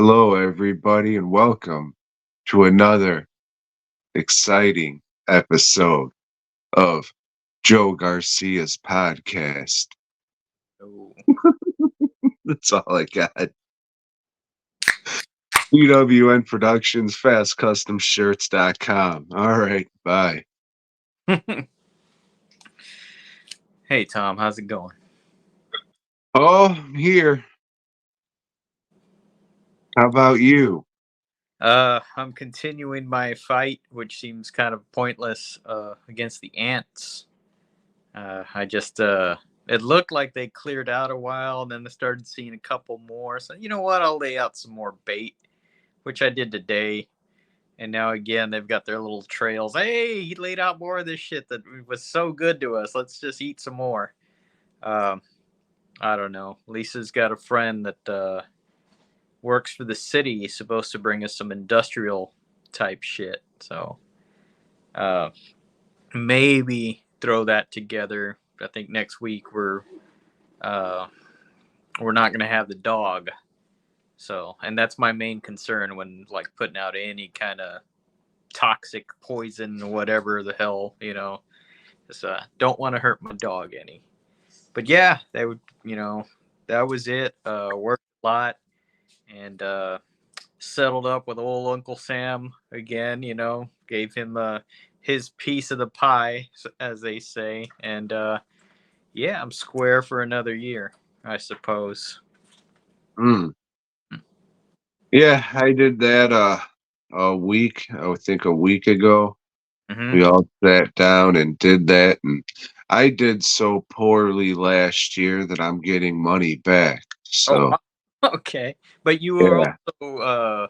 Hello, everybody, and welcome to another exciting episode of Joe Garcia's podcast. Oh, That's all I got. UWN Productions, FastCustomShirts.com. All right, bye. hey Tom, how's it going? Oh, I'm here. How about you? I'm continuing my fight, which seems kind of pointless, against the ants. I just it looked like they cleared out a while, and then I started seeing a couple more. So you know what? I'll lay out some more bait, which I did today. And now again, they've got their little trails. Hey, he laid out more of this shit that was so good to us. Let's just eat some more. Um, I don't know. Lisa's got a friend that works for the city. He's supposed to bring us some industrial type shit. So uh, maybe throw that together. I think next week uh, we're not gonna have the dog. So, and that's my main concern when like putting out any kind of toxic poison or whatever the hell, Just don't want to hurt my dog any. But yeah, that would, that was it. Worked a lot and settled up with old Uncle Sam again. Gave him his piece of the pie, as they say, and yeah, I'm square for another year, I suppose. Mm. Yeah, I did that a week, I think a week ago. Mm-hmm. We all sat down and did that, and I did so poorly last year that I'm getting money back. Oh, So, okay. But you were yeah. also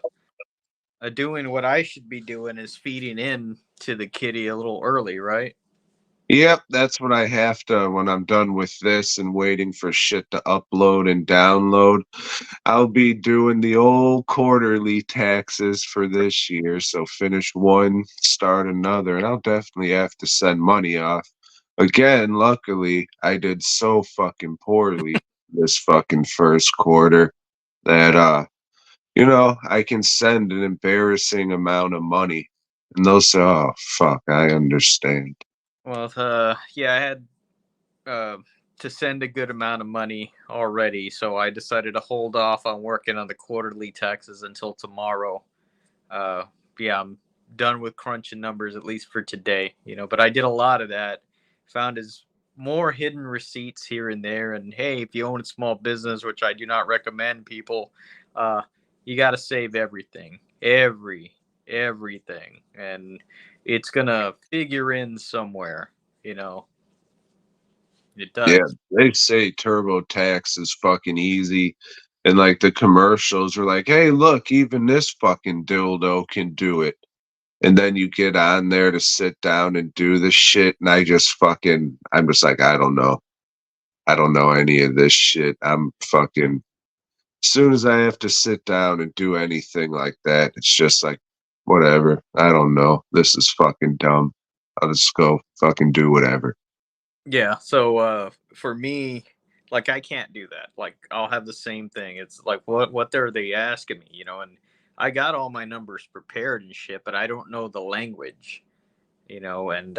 doing what I should be doing is feeding in to the kitty a little early, right? Yep, that's what I have to when I'm done with this and waiting for shit to upload and download. I'll be doing the old quarterly taxes for this year. So finish one, start another, and I'll definitely have to send money off. Again, luckily, I did so fucking poorly this fucking first quarter that I can send an embarrassing amount of money. And they'll say, "Oh fuck, I understand." Well, yeah, I had uh, to send a good amount of money already, so I decided to hold off on working on the quarterly taxes until tomorrow. Uh, yeah, I'm done with crunching numbers at least for today, But I did a lot of that. Found as more hidden receipts here and there, and hey, if you own a small business, which I do not recommend people, uh, you got to save everything, everything, and it's gonna figure in somewhere, you know. It Yeah, does. they say TurboTax is fucking easy. And like the commercials are like, hey, look, even this fucking dildo can do it. And then you get on there to sit down and do the shit. And I'm just like, I don't know. I don't know any of this shit. I'm fucking, as soon as I have to sit down and do anything like that, it's just like, whatever. I don't know. This is fucking dumb. I'll just go fucking do whatever. Yeah. So for me, like I can't do that. Like I'll have the same thing. It's like what are they asking me, And I got all my numbers prepared and shit, but I don't know the language, and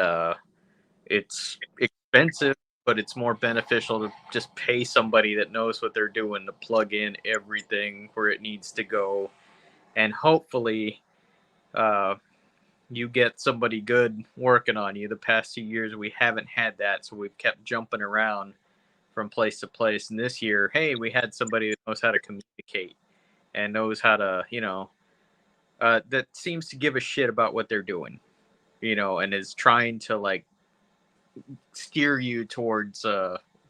it's expensive, but it's more beneficial to just pay somebody that knows what they're doing to plug in everything where it needs to go, and hopefully uh, you get somebody good working on you. The past 2 years we haven't had that, so we've kept jumping around from place to place. And this year, hey, we had somebody that knows how to communicate and knows how to, that seems to give a shit about what they're doing, and is trying to like steer you towards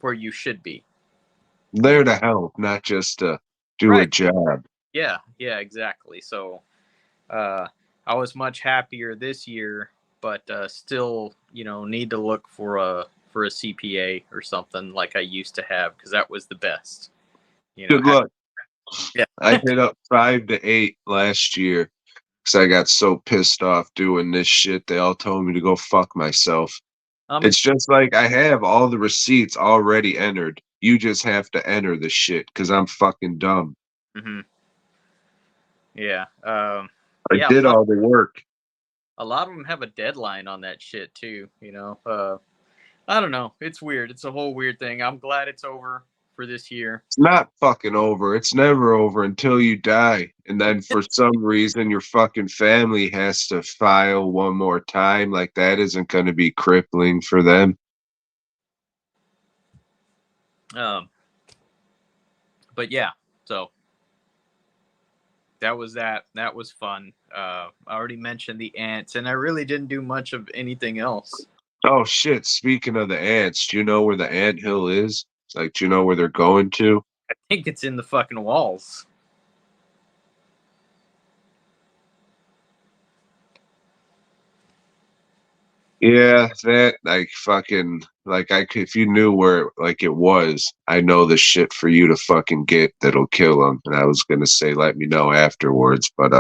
where you should be. There to help, not just to do a Right. job. Yeah. Yeah. Exactly. So uh, I was much happier this year, but still, need to look for a CPA or something like I used to have because that was the best. Good Ha- luck. yeah. I hit up 5 to 8 last year because I got so pissed off doing this shit. They all told me to go fuck myself. It's It's just like I have all the receipts already entered. You just have to enter the shit because I'm fucking dumb. hmm Yeah. I Yeah. did all the work. A lot of them have a deadline on that shit too. I don't know. It's weird. It's a whole weird thing. I'm glad it's over for this year. It's not fucking over. It's never over until you die. And then for some reason, your fucking family has to file one more time. Like, that isn't going to be crippling for them. Um, but yeah, so that was that. That was fun. I already mentioned the ants, and I really didn't do much of anything else. Oh, shit. Speaking of the ants, do you know where the ant hill is? Like, do you know where they're going to? I think it's in the fucking walls. Yeah, that like fucking like if you knew where like it was, I know the shit for you to fucking get that'll kill them. And I was gonna say let me know afterwards, but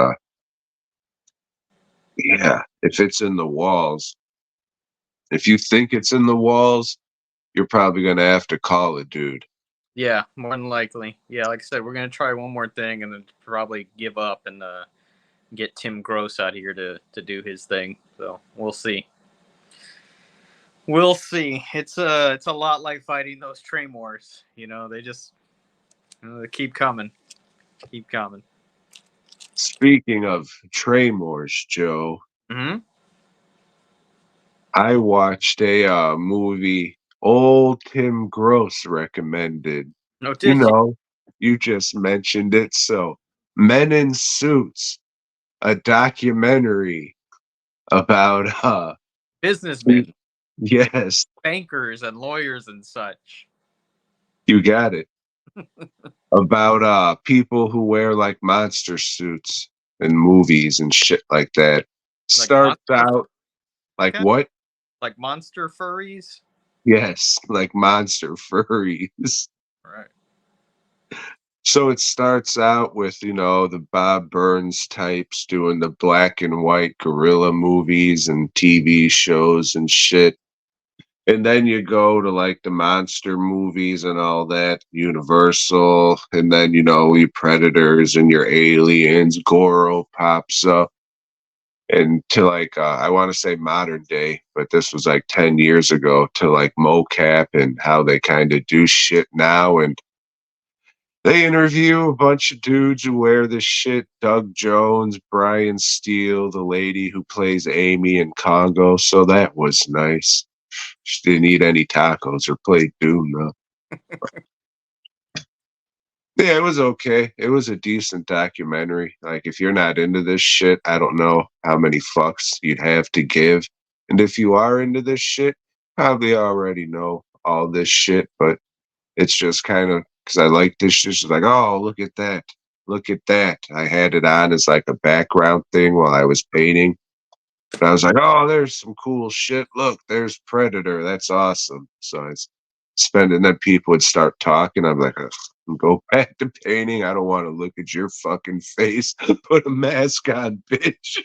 yeah, if it's in the walls, if you think it's in the walls, you're probably gonna have to call it, dude. Yeah, more than likely. Yeah, like I said, we're gonna try one more thing and then probably give up and get Tim Gross out here to do his thing. So we'll see. We'll see. It's a lot like fighting those Tremors. They just they keep coming, keep coming. Speaking of Tremors, Joe, Mm-hmm. I watched a movie old Tim Gross recommended. No, You did you? know, you just mentioned it. So, Men in Suits, a documentary about Businessmen, yes, bankers, and lawyers and such. you got it. About people who wear like monster suits in movies and shit like that. Like Starts monster, out like kind what? like monster furries. Yes, like monster furries. Right. So it starts out with, the Bob Burns types doing the black and white gorilla movies and TV shows and shit. And then you go to like the monster movies and all that, Universal, and then your Predators and your Aliens, Goro pops up. And to like I want to say modern day, but this was like 10 years ago, to like mocap and how they kind of do shit now. And they interview a bunch of dudes who wear this shit. Doug Jones, Brian Steele, the lady who plays Amy in Congo. So that was nice. She didn't eat any tacos or play Doom though. Yeah, it was okay. It was a decent documentary. Like, if you're not into this shit, I don't know how many fucks you'd have to give. And if you are into this shit, probably already know all this shit, but it's just kind of because I like this shit. It's like, oh, look at that. Look at that. I had it on as like a background thing while I was painting. And I was like, oh, there's some cool shit. Look, there's Predator. That's awesome. So it's spending that people would start talking. I'm like, go back to painting. I don't want to look at your fucking face. Put a mask on, bitch.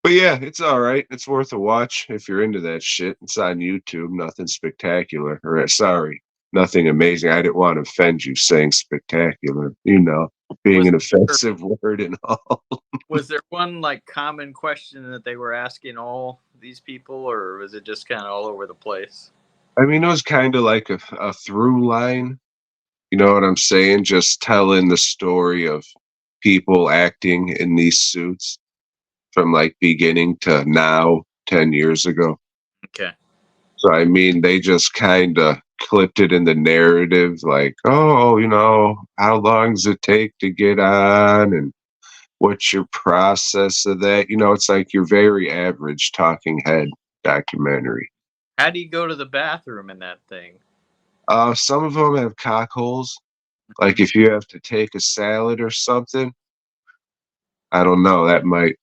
But yeah, it's all right. It's worth a watch if you're into that shit. It's on YouTube. Nothing spectacular. Or sorry, nothing amazing. I didn't want to offend you saying spectacular. Being Was an there, offensive word and all. was there one like common question that they were asking all these people, or was it just kind of all over the place? I mean, it was kind of like a through line. You know what I'm saying? Just telling the story of people acting in these suits from like beginning to now, 10 years ago. Okay. So, I mean, they just kind of clipped it in the narrative like, oh, how long does it take to get on? And what's your process of that? It's like your very average talking head documentary. How do you go to the bathroom in that thing? Some of them have cock holes. Like Mhm. if you have to take a salad or something, I don't know. That might.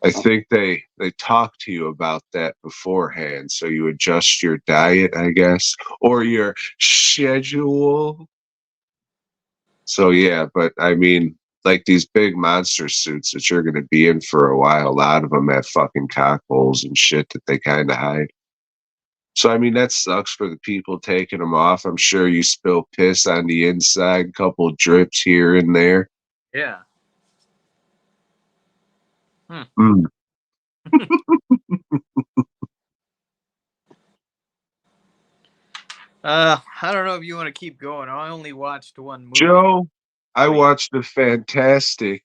I think they talk to you about that beforehand, so you adjust your diet, I guess, or your schedule. So yeah, but I mean, like these big monster suits that you're going to be in for a while, a lot of them have fucking cock holes and shit that they kind of hide. So I mean that sucks for the people taking them off. I'm sure you spill piss on the inside, couple drips here and there. Yeah. Hmm. Mm. I don't know if you want to keep going. I only watched one movie. Joe, I Oh, yeah. watched a fantastic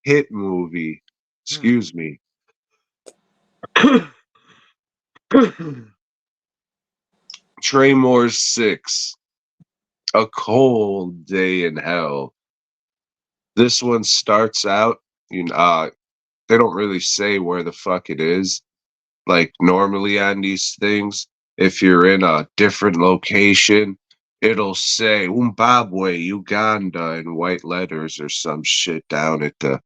hit movie. Hmm. Excuse me. Tremors 6. A cold day in hell. This one starts out, you know, they don't really say where the fuck it is. Like normally on these things, if you're in a different location, it'll say Zimbabwe, Uganda in white letters or some shit down at the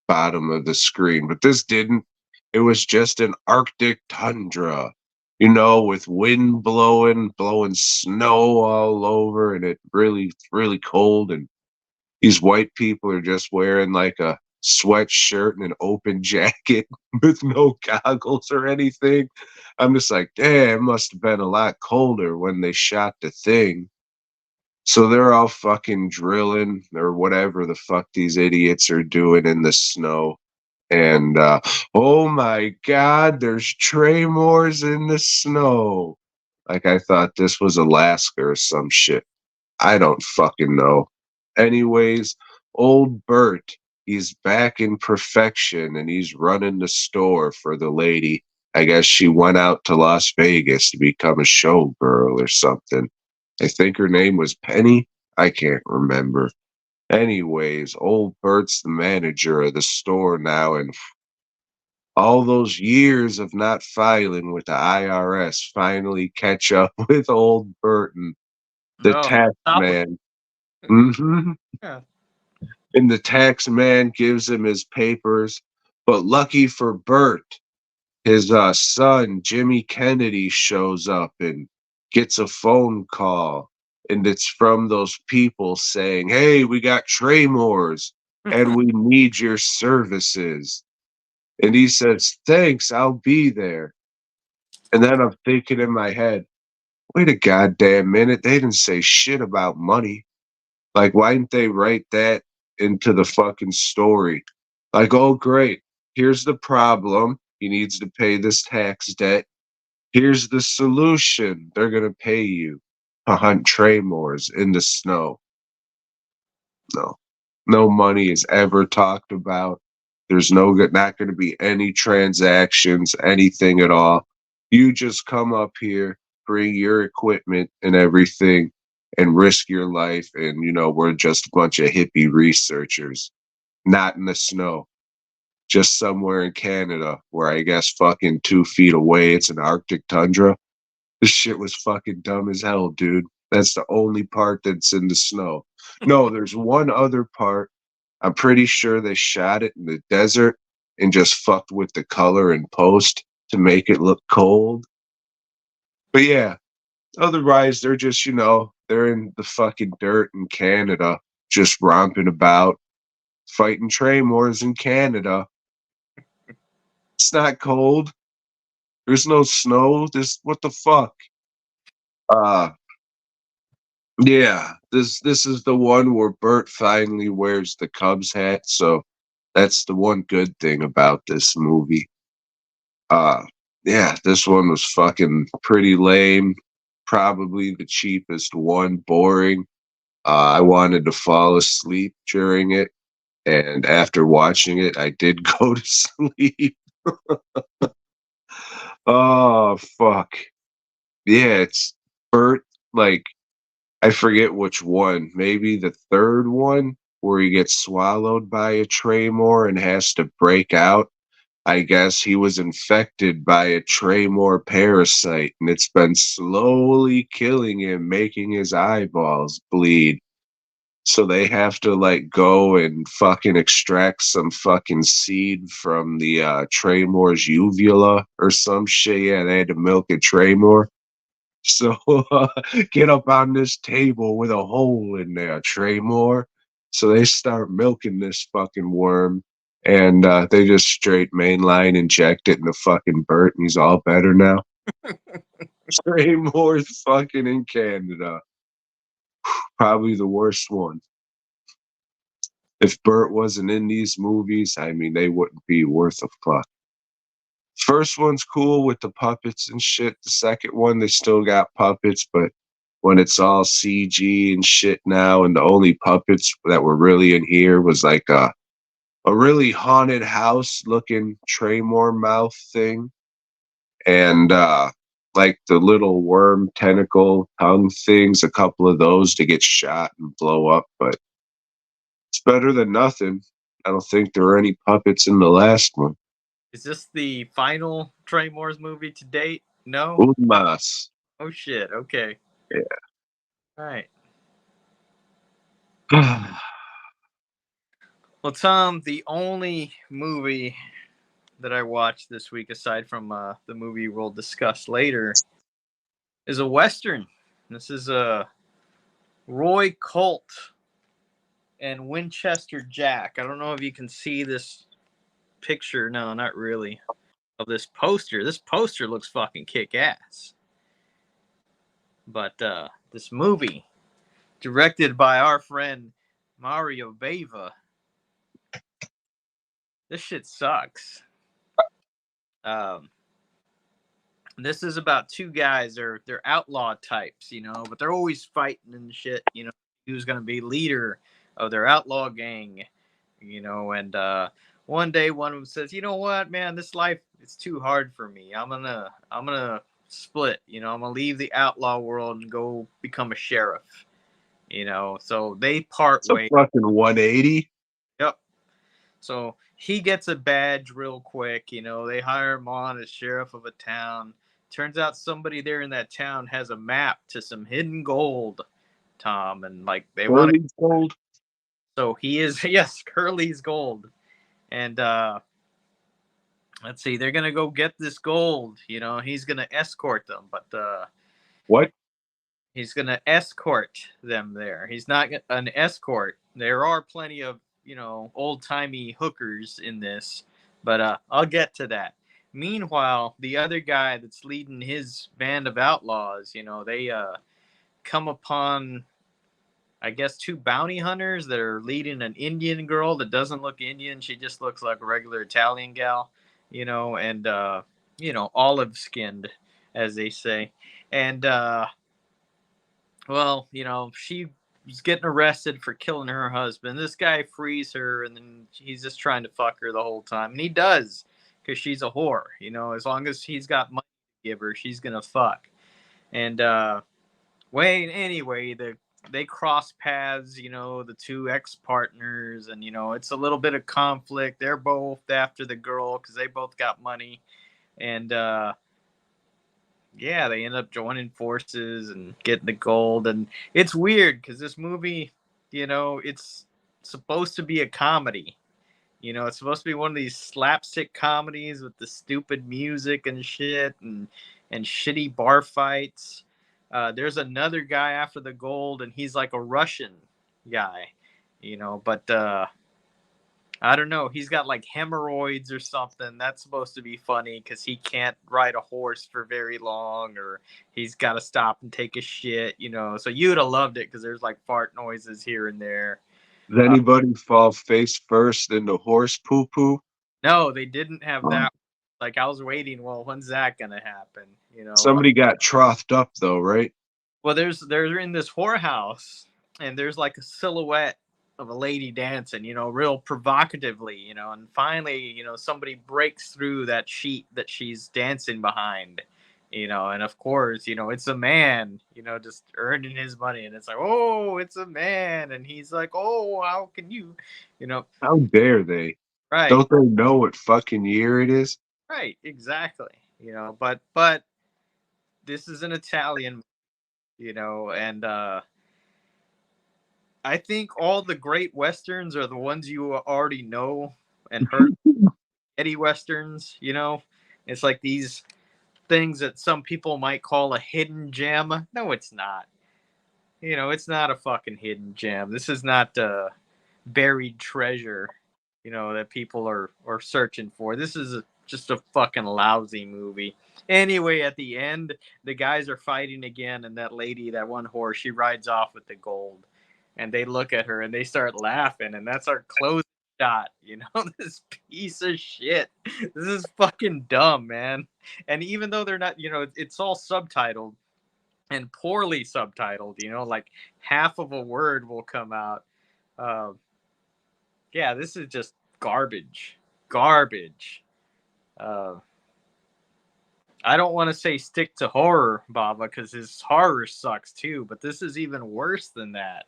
bottom of the screen. But this didn't. It was just an Arctic tundra, with wind blowing snow all over, and it really cold. And these white people are just wearing like a sweatshirt and an open jacket with no goggles or anything. I'm just like, damn, it must have been a lot colder when they shot the thing. So they're all fucking drilling or whatever the fuck these idiots are doing in the snow. And oh my god, there's Tremors in the snow. Like I thought this was Alaska or some shit. I don't fucking know. Anyways, old Bert, he's back in perfection and he's running the store for the lady. I guess she went out to Las Vegas to become a showgirl or something. I think her name was Penny. I can't remember. Anyways, old Bert's the manager of the store now, and all those years of not filing with the IRS finally catch up with old Bert and the No, tax stop with. man. hmm Yeah. And the tax man gives him his papers. But lucky for Bert, his son, Jimmy Kennedy, shows up and gets a phone call. And it's from those people saying, hey, we got Tremors and we need your services. And he says, thanks, I'll be there. And then I'm thinking in my head, wait a goddamn minute, they didn't say shit about money. Like, why didn't they write that into the fucking story? Like, oh, great. Here's the problem. He needs to pay this tax debt. Here's the solution. They're going to pay you to hunt Tremors in the snow. No. No money is ever talked about. There's not going to be any transactions, anything at all. You just come up here, bring your equipment and everything, and risk your life. And, we're just a bunch of hippie researchers, not in the snow, just somewhere in Canada where I guess fucking 2 feet away, it's an Arctic tundra. This shit was fucking dumb as hell, dude. That's the only part that's in the snow. No, there's one other part. I'm pretty sure they shot it in the desert and just fucked with the color in post to make it look cold. But yeah, otherwise they're just, they're in the fucking dirt in Canada, just romping about, fighting Tremors in Canada. It's not cold. There's no snow. What the fuck? Uh Yeah, this is the one where Bert finally wears the Cubs hat, so that's the one good thing about this movie. Uh yeah, this one was fucking pretty lame, probably the cheapest one, boring. I wanted to fall asleep during it, and after watching it, I did go to sleep. Oh fuck. Yeah, it's Bert like I forget which one. Maybe the third one where he gets swallowed by a Tremor and has to break out. I guess he was infected by a Tremor parasite and it's been slowly killing him, making his eyeballs bleed. So they have to like go and fucking extract some fucking seed from the Tremor's uvula or some shit. Yeah, they had to milk a Tremor. So get up on this table with a hole in there, Tremor. So they start milking this fucking worm, and they just straight mainline inject it in the fucking Bert, and he's all better now. Tremors fucking in Canada. Probably the worst one. If Bert wasn't in these movies, I mean, they wouldn't be worth a fuck. First one's cool with the puppets and shit. The second one, they still got puppets, but when it's all CG and shit now, and the only puppets that were really in here was like a really haunted house looking Tremor mouth thing, and like the little worm tentacle tongue things, a couple of those to get shot and blow up, but it's better than nothing. I don't think there were any puppets in the last one. Is this the final Tremors movie to date? No? Unmas. Oh shit, okay. Alright. Yeah. Well, Tom, the only movie that I watched this week, aside from the movie we'll discuss later, is a Western. This is Roy Colt and Winchester Jack. I don't know if you can see this picture. No, not really. Of this poster. This poster looks fucking kick-ass. But this movie, directed by our friend Mario Bava, this shit sucks. This is about two guys. They're outlaw types, you know, but they're always fighting and shit. You know, who's gonna be leader of their outlaw gang? You know, and one day one of them says, "You know what, man? This life it's too hard for me. I'm gonna split. You know, I'm gonna leave the outlaw world and go become a sheriff." You know, so they part It's a ways. fucking 180. Yep. So he gets a badge real quick. You know, they hire him on as sheriff of a town. Turns out somebody there in that town has a map to some hidden gold, Tom, and like they want to. Curly's gold. So he is yes, Curly's gold, and let's see, they're gonna go get this gold. You know, he's gonna escort them, but What? he's gonna escort them there. He's not an escort. There are plenty of old timey hookers in this, but I'll get to that. Meanwhile, the other guy that's leading his band of outlaws, they come upon, I guess, two bounty hunters that are leading an Indian girl that doesn't look Indian. She just looks like a regular Italian gal, and olive skinned, as they say, and well, she was getting arrested for killing her husband. This guy frees her, and then he's just trying to fuck her the whole time. And he does, because she's a whore. As long as he's got money to give her, she's going to fuck. And, anyway, they cross paths, the two ex-partners, and, it's a little bit of conflict. They're both after the girl because they both got money. And, yeah, they end up joining forces and getting the gold. And it's weird because this movie, it's supposed to be a comedy. It's supposed to be one of these slapstick comedies with the stupid music and shit and shitty bar fights. There's another guy after the gold, and he's like a Russian guy, but I don't know. He's got like hemorrhoids or something. That's supposed to be funny because he can't ride a horse for very long, or he's got to stop and take a shit, So you'd have loved it because there's like fart noises here and there. Did anybody fall face first into horse poo poo? No, they didn't have that. Like I was waiting. Well, when's that gonna happen? Somebody got trothed up though, right? Well, they're in this whorehouse, and there's like a silhouette of a lady dancing, real provocatively, and finally, somebody breaks through that sheet that she's dancing behind, and of course, it's a man, just earning his money, and it's like, oh, it's a man, and he's like, oh, how can you, How dare they? right, Don't they know what fucking year it is? right, exactly, but this is an Italian, and I think all the great westerns are the ones you already know and heard. Eddie westerns, it's like these things that some people might call a hidden gem. No, it's not. It's not a fucking hidden gem. This is not buried treasure, that people are searching for. This is just a fucking lousy movie. Anyway, at the end, the guys are fighting again, and that lady, that one horse, she rides off with the gold, and they look at her and they start laughing, and that's our closing shot. You know, this piece of shit. This is fucking dumb, man. And even though they're not, it's all subtitled and poorly subtitled. Like half of a word will come out. Uh, yeah, this is just garbage. Garbage. Uh, I don't want to say stick to horror, Baba, because his horror sucks too. But this is even worse than that.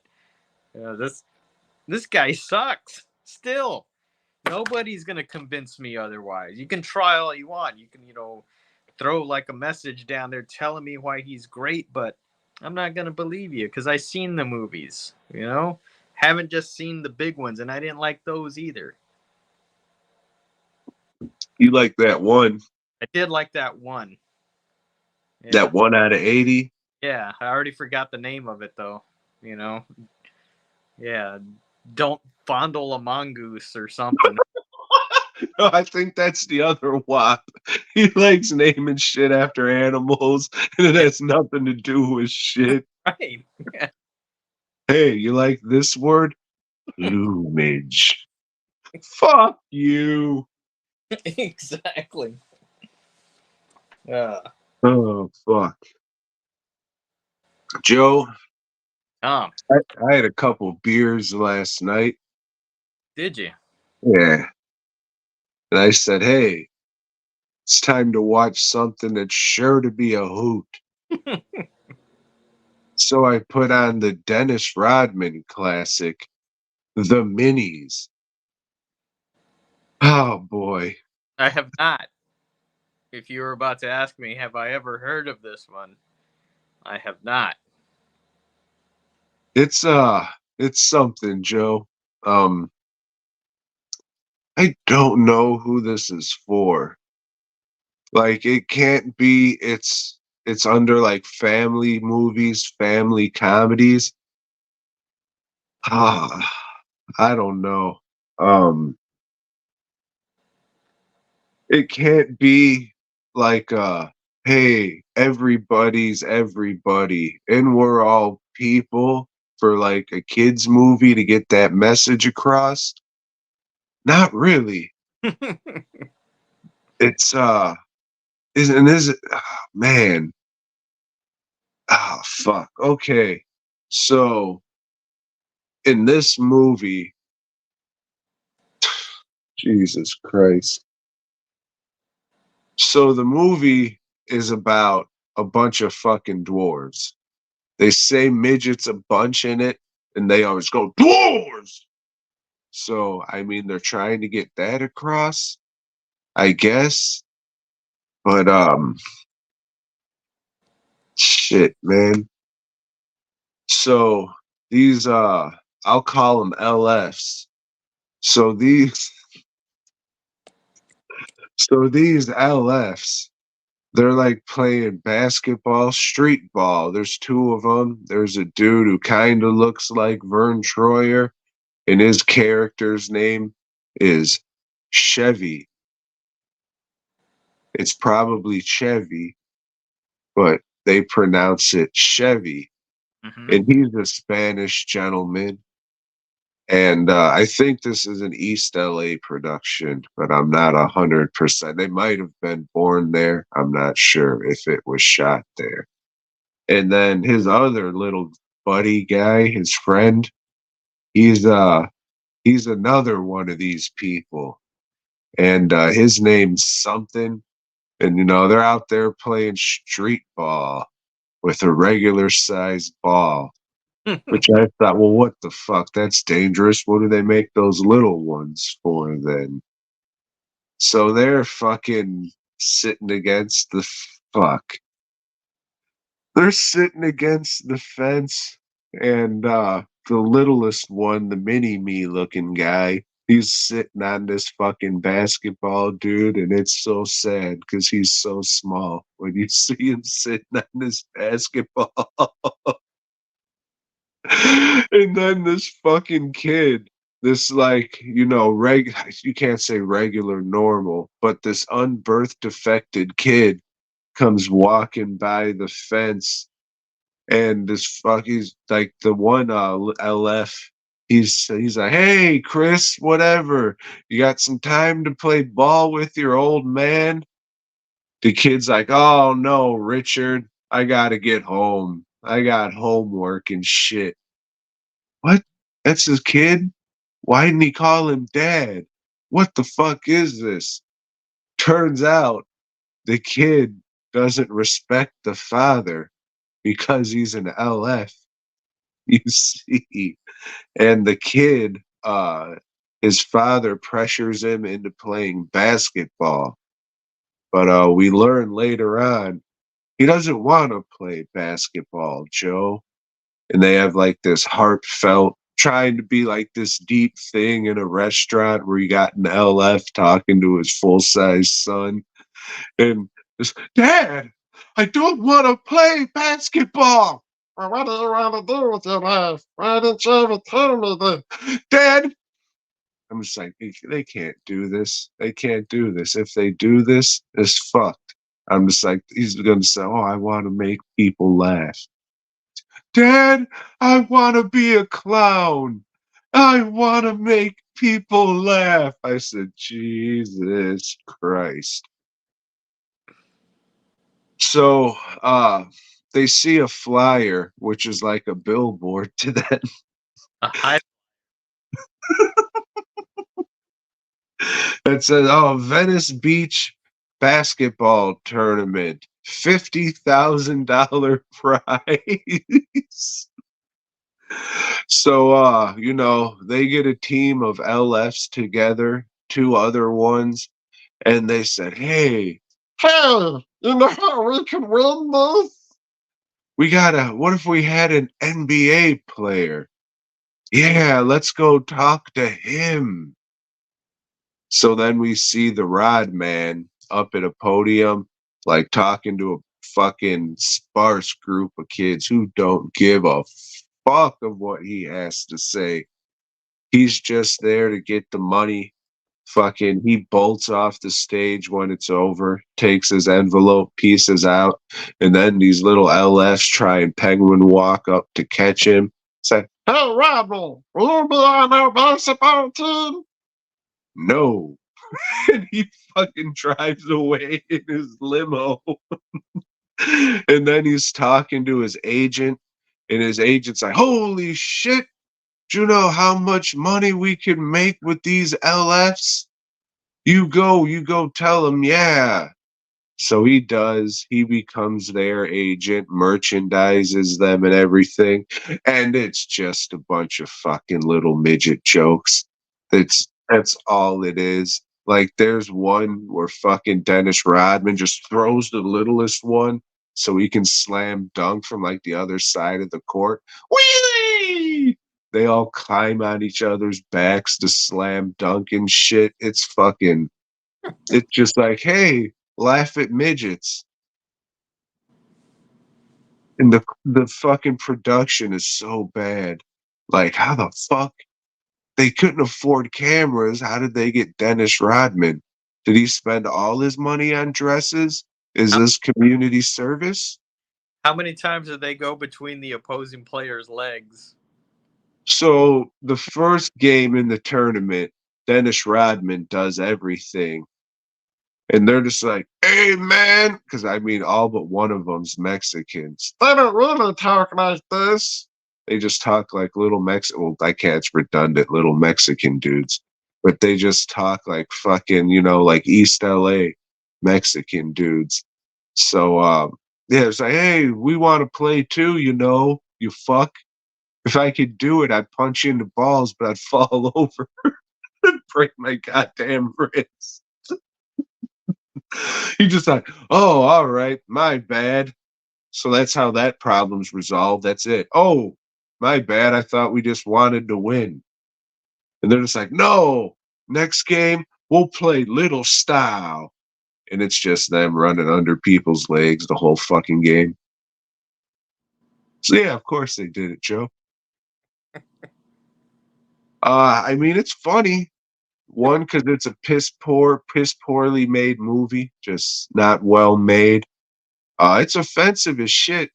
This guy sucks. Still, nobody's gonna convince me otherwise. You can try all you want. You can, throw like a message down there telling me why he's great, but I'm not gonna believe you because I seen the movies. Haven't just seen the big ones, and I didn't like those either. You like that one? I did like that one. Yeah. That 1 out of 80? Yeah, I already forgot the name of it though. Yeah, don't fondle a mongoose or something. No, I think that's the other WAP. He likes naming shit after animals, and it has nothing to do with shit. Right. Yeah. Hey, you like this word? Plumage. Fuck you. Exactly. Oh, fuck. Joe, Tom, I had a couple beers last night. did you? Yeah. And I said, hey, it's time to watch something that's sure to be a hoot. So I put on the Dennis Rodman classic, The Minis. Oh, boy. I have not. If you were about to ask me, have I ever heard of this one? I have not. It's something, Joe. I don't know who this is for. Like it can't be it's under like family movies, family comedies. Ah, I don't know. Um it can't be like hey, everybody's everybody and we're all people for like a kids movie to get that message across. Not really. It's is it man. Ah, fuck. Okay. So in this movie, Jesus Christ. So the movie is about a bunch of fucking dwarves. They say midgets a bunch in it, and they always go, dwarves! So, I mean, they're trying to get that across, I guess. But, shit, man. So, these, I'll call them LFs. So these LFs, they're like playing basketball, street ball. There's two of them. There's a dude who kind of looks like Vern Troyer, and his character's name is Chevy. It's probably Chevy, but they pronounce it Chevy. Mm-hmm. And he's a Spanish gentleman. And I think this is an East LA production, but I'm not 100%. They might have been born there. I'm not sure if it was shot there. And then his other little buddy guy, his friend, he's another one of these people. And his name's something. And they're out there playing street ball with a regular sized ball. Which I thought, well, what the fuck? That's dangerous. What do they make those little ones for then? So they're fucking sitting against the fuck. They're sitting against the fence, and the littlest one, the mini me looking guy, he's sitting on this fucking basketball, dude, and it's so sad because he's so small when you see him sitting on this basketball. And then this fucking kid, this like, you can't say regular normal, but this unbirthed defected kid comes walking by the fence, and he's like the one LF. He's like, hey Chris, whatever. You got some time to play ball with your old man? The kid's like, oh no, Richard, I gotta get home. I got homework and shit. What? That's his kid? Why didn't he call him dad? What the fuck is this? Turns out the kid doesn't respect the father because he's an LF. You see. And the kid, his father pressures him into playing basketball. But we learn later on he doesn't want to play basketball, Joe. And they have like this heartfelt trying to be like this deep thing in a restaurant where you got an LF talking to his full size son. And this, Dad, I don't want to play basketball. Well, what do you want to do with your life? Why didn't you ever tell me that? Dad, I'm just like, they can't do this. They can't do this. If they do this, it's fucked. I'm just like, he's going to say, oh, I want to make people laugh. Dad, I want to be a clown. I want to make people laugh. I said, Jesus Christ. So they see a flyer, which is like a billboard to them. That says, oh, Venice Beach basketball tournament, $50,000 prize. So, they get a team of LFs together, two other ones, and they said, hey, you know how we can win this? What if we had an NBA player? Yeah, let's go talk to him. So then we see the Rod Man up at a podium, like talking to a fucking sparse group of kids who don't give a fuck of what he has to say. He's just there to get the money. Fucking, he bolts off the stage when it's over, takes his envelope pieces out, and then these little LFs try and penguin walk up to catch him. Say, hey, Rodney, will you be on our basketball team? No. And he fucking drives away in his limo. And then he's talking to his agent, and his agent's like, holy shit, do you know how much money we can make with these LFs? You go tell him, yeah. So he does. He becomes their agent, merchandises them and everything. And it's just a bunch of fucking little midget jokes. That's all it is. Like there's one where fucking Dennis Rodman just throws the littlest one so he can slam dunk from like the other side of the court. Whee! They all climb on each other's backs to slam dunk and shit. It's just like, hey, laugh at midgets. And the fucking production is so bad. Like, how the fuck they couldn't afford cameras? How did they get Dennis Rodman? Did he spend all his money on dresses? Is How, this community service? how many times did they go between the opposing players' legs? So the first game in the tournament, Dennis Rodman does everything. And they're just like, hey, man, because I mean, all but one of them's Mexicans. They don't really talk like this. They just talk like little Well, I can't, it's redundant, little Mexican dudes. But they just talk like fucking, like East LA Mexican dudes. So, yeah, it's like, hey, we want to play too, you fuck. If I could do it, I'd punch you in the balls, but I'd fall over and break my goddamn wrist. He just like, oh, all right, my bad. So that's how that problem's resolved. That's it. Oh, my bad. I thought we just wanted to win. And they're just like, no, next game, we'll play little style. And it's just them running under people's legs the whole fucking game. So yeah, of course they did it, Joe. I mean, it's funny. One, because it's a piss poorly made movie, just not well made. It's offensive as shit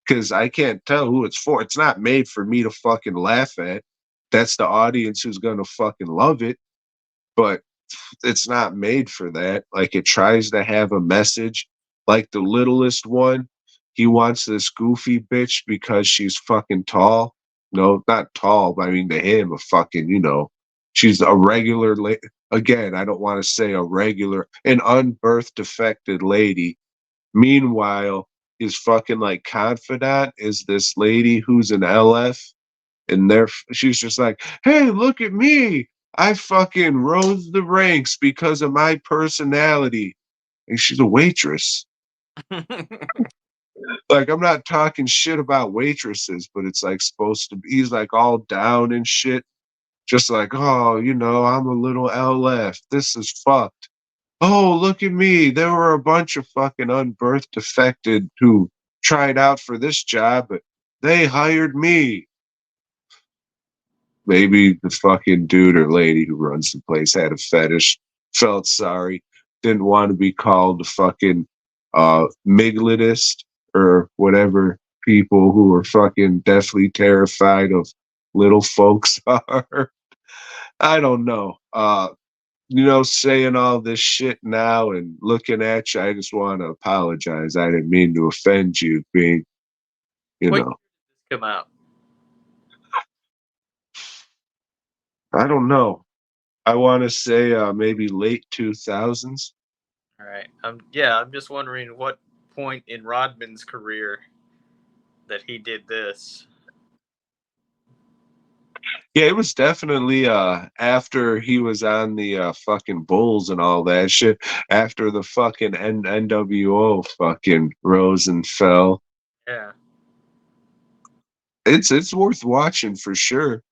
because I can't tell who it's for. It's not made for me to fucking laugh at. That's the audience who's gonna fucking love it. But it's not made for that. Like it tries to have a message. Like the littlest one, he wants this goofy bitch because she's fucking tall. No, not tall, but I mean to him, a fucking, she's a regular again, I don't want to say a regular, an unbirthed affected lady. Meanwhile, his fucking like confidant is this lady who's an LF, and she's just like, hey, look at me. I fucking rose the ranks because of my personality. And she's a waitress. Like, I'm not talking shit about waitresses, but it's like supposed to be, he's like all down and shit. Just like, oh, I'm a little LF. This is fucked. Oh, look at me. There were a bunch of fucking unbirthed defected who tried out for this job, but they hired me. Maybe the fucking dude or lady who runs the place had a fetish, felt sorry, didn't want to be called a fucking migletist or whatever people who are fucking deathly terrified of little folks are. I don't know. Saying all this shit now and looking at you, I just want to apologize. I didn't mean to offend you being, you What year know, did this come out? I don't know. I want to say maybe late 2000s. All right. I'm just wondering what point in Rodman's career that he did this. Yeah, it was definitely after he was on the fucking Bulls and all that shit. After the fucking NWO fucking rose and fell. Yeah. It's worth watching for sure.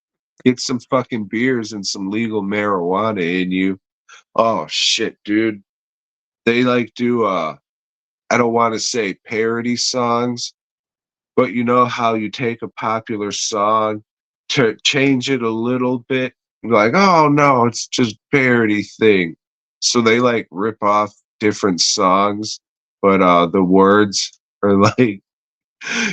Get some fucking beers and some legal marijuana in you. Oh shit, dude. They like do I don't want to say parody songs, but you know how you take a popular song to change it a little bit, you're like, oh no, it's just parody thing. So they like rip off different songs, but the words are like,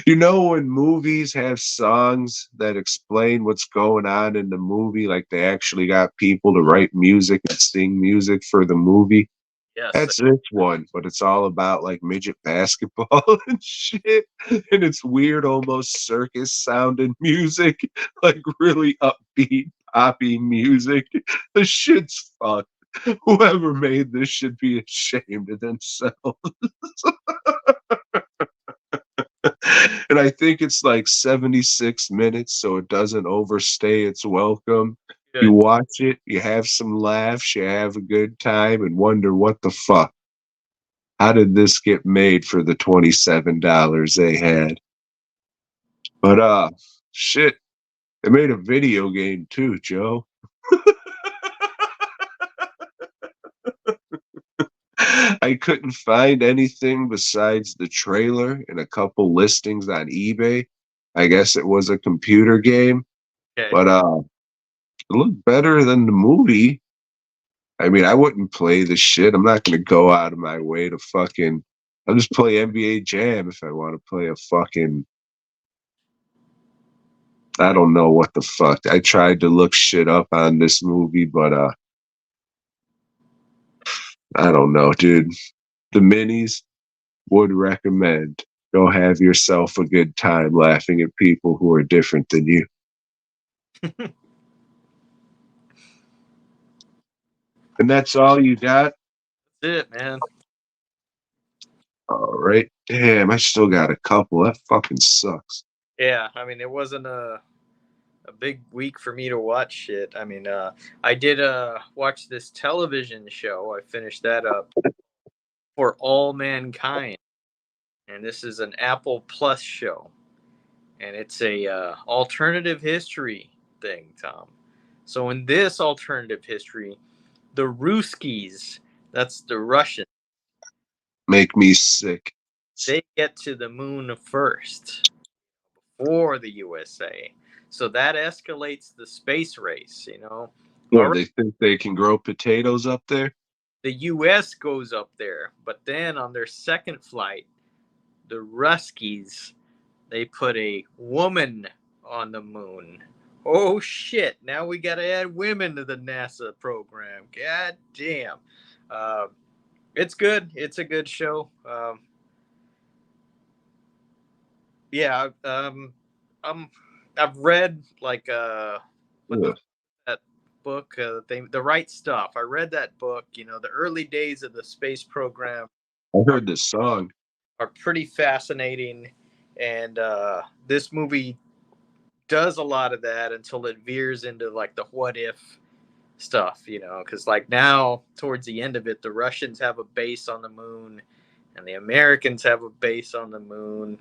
when movies have songs that explain what's going on in the movie, like they actually got people to write music and sing music for the movie. Yes. That's this one, but it's all about like midget basketball and shit. And it's weird, almost circus sounding music, like really upbeat, poppy music. The shit's fucked. Whoever made this should be ashamed of themselves. And I think it's like 76 minutes, so it doesn't overstay its welcome. You Good. watch it, you have some laughs, you have a good time, and wonder what the fuck. How did this get made for the $27 they had? But shit, they made a video game too, Joe. I couldn't find anything besides the trailer and a couple listings on eBay. I guess it was a computer game, Okay. but it looked better than the movie. I mean, I wouldn't play the shit. I'm not gonna go out of my way to fucking. I'll just play NBA Jam if I want to play a fucking. I don't know what the fuck. I tried to look shit up on this movie, but I don't know, dude. The minis would recommend. Go have yourself a good time laughing at people who are different than you. And that's all you got? That's it, man. All right. Damn, I still got a couple. That fucking sucks. Yeah, I mean, it wasn't a big week for me to watch shit. I mean, I did watch this television show. I finished that up, For All Mankind, and this is an Apple Plus show, and it's a alternative history thing, Tom. So in this alternative history, the Ruskies, that's the Russians, Make me sick. they get to the moon first for the USA. So that escalates the space race, you know. All Or right, they think they can grow potatoes up there? the US goes up there, but then on their second flight, the Ruskies, they put a woman on the moon. Oh shit, now we got to add women to the NASA program. God damn. Uh, it's good. It's a good show. Yeah, um, I've read like what the Ugh. that book the right stuff. I read that book. You know, the early days of the space program I are heard this song. pretty fascinating, and this movie does a lot of that until it veers into like the what if stuff. You know, because like now towards the end of it, the Russians have a base on the moon, and the Americans have a base on the moon.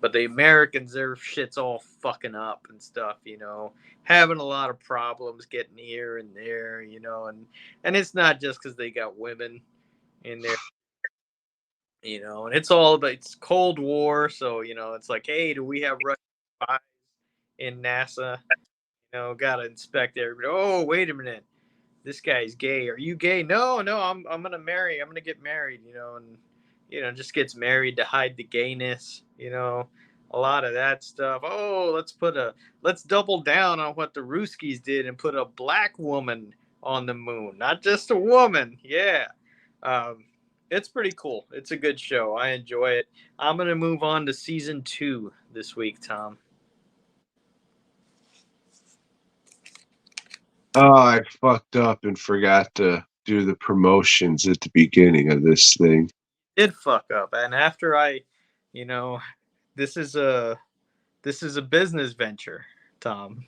But the Americans, their shit's all fucking up and stuff, you know, having a lot of problems getting here and there, you know, and it's not just because they got women in there, you know, and it's all about it's Cold War, so you know, it's like, hey, do we have Russian spies in NASA? You know, gotta inspect everybody. Oh, wait a minute, this guy's gay. Are you gay? No, no, I'm gonna marry. I'm gonna get married. You know, and you know just gets married to hide the gayness. You know, a lot of that stuff. Oh, let's double down on what the Ruskies did and put a black woman on the moon, not just a woman. Yeah. Um, it's pretty cool. It's a good show. I enjoy it. I'm gonna move on to season 2 this week, Tom. Oh, I fucked up and forgot to do the promotions at the beginning of this thing. Did fuck up, and after I, you know, this is a this is a business venture, Tom.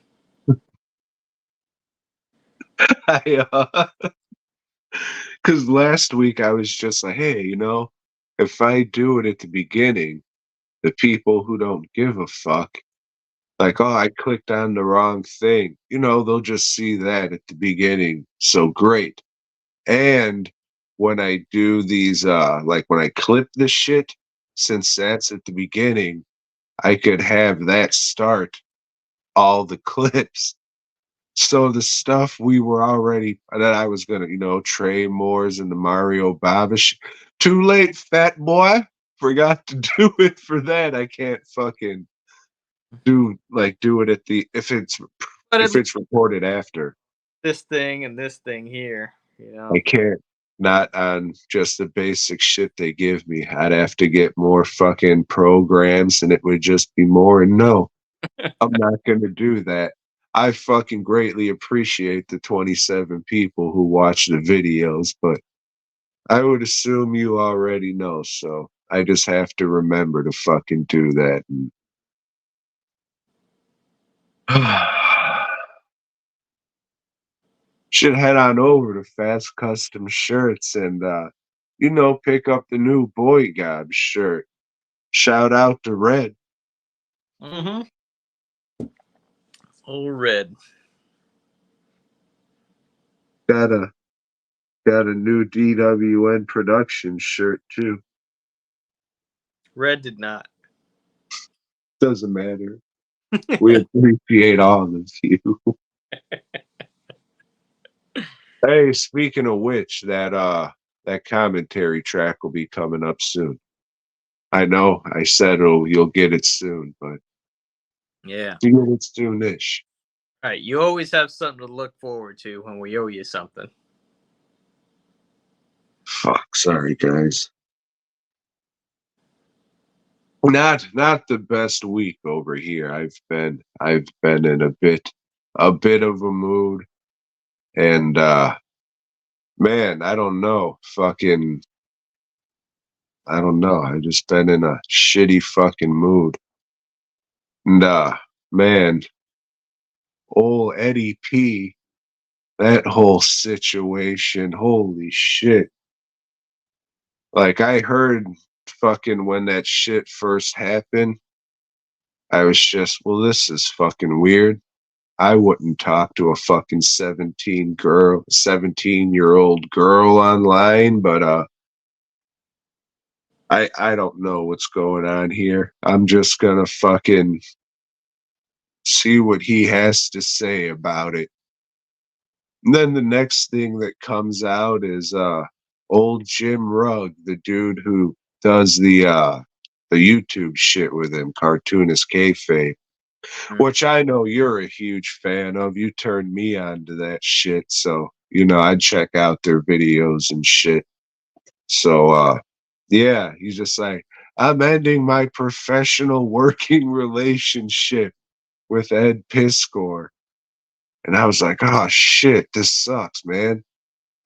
Because last week I was just like, hey, if I do it at the beginning, the people who don't give a fuck, like, oh, I clicked on the wrong thing, they'll just see that at the beginning. So great. And when I do these, like when I clip the shit, since that's at the beginning, I could have that start all the clips. So the stuff we were already that I was gonna, Trey Moores and the Mario Babish. Too late, fat boy. Forgot to do it for that. I can't fucking do it at the But at if least it's recorded after. this thing and this thing here, you I know. can't not on just the basic shit they give me. I'd have to get more fucking programs and it would just be more. And no, I'm not going to do that. I fucking greatly appreciate the 27 people who watch the videos, but I would assume you already know. So I just have to remember to fucking do that. Should head on over to Fast Custom Shirts and, pick up the new BOYGOB shirt. Shout out to Red. Mm-hmm. Old Red. Got a got a new DWN production shirt too. Red did not. Doesn't matter. We appreciate all of you. Hey, speaking of which, that commentary track will be coming up soon. I know I said you'll get it soon, but Yeah. you get it soonish. All right. You always have something to look forward to when we owe you something. Fuck, sorry guys. Not the best week over here. I've been in a bit of a mood, and man, I don't know. I don't know. I just been in a shitty fucking mood. And man, old Eddie P, that whole situation, holy shit. Like I heard fucking when that shit first happened, I was just, well, this is fucking weird. I wouldn't talk to a fucking 17-year-old girl online, but I don't know what's going on here. I'm just gonna fucking see what he has to say about it. And then the next thing that comes out is old Jim Rugg, the dude who does the YouTube shit with him, cartoonist kayfabe, Mm. which I know you're a huge fan of. You turned me on to that shit, so you know I'd check out their videos and shit. So yeah, he's just like, I'm ending my professional working relationship with Ed Piskor. And I was like, oh shit, this sucks, man.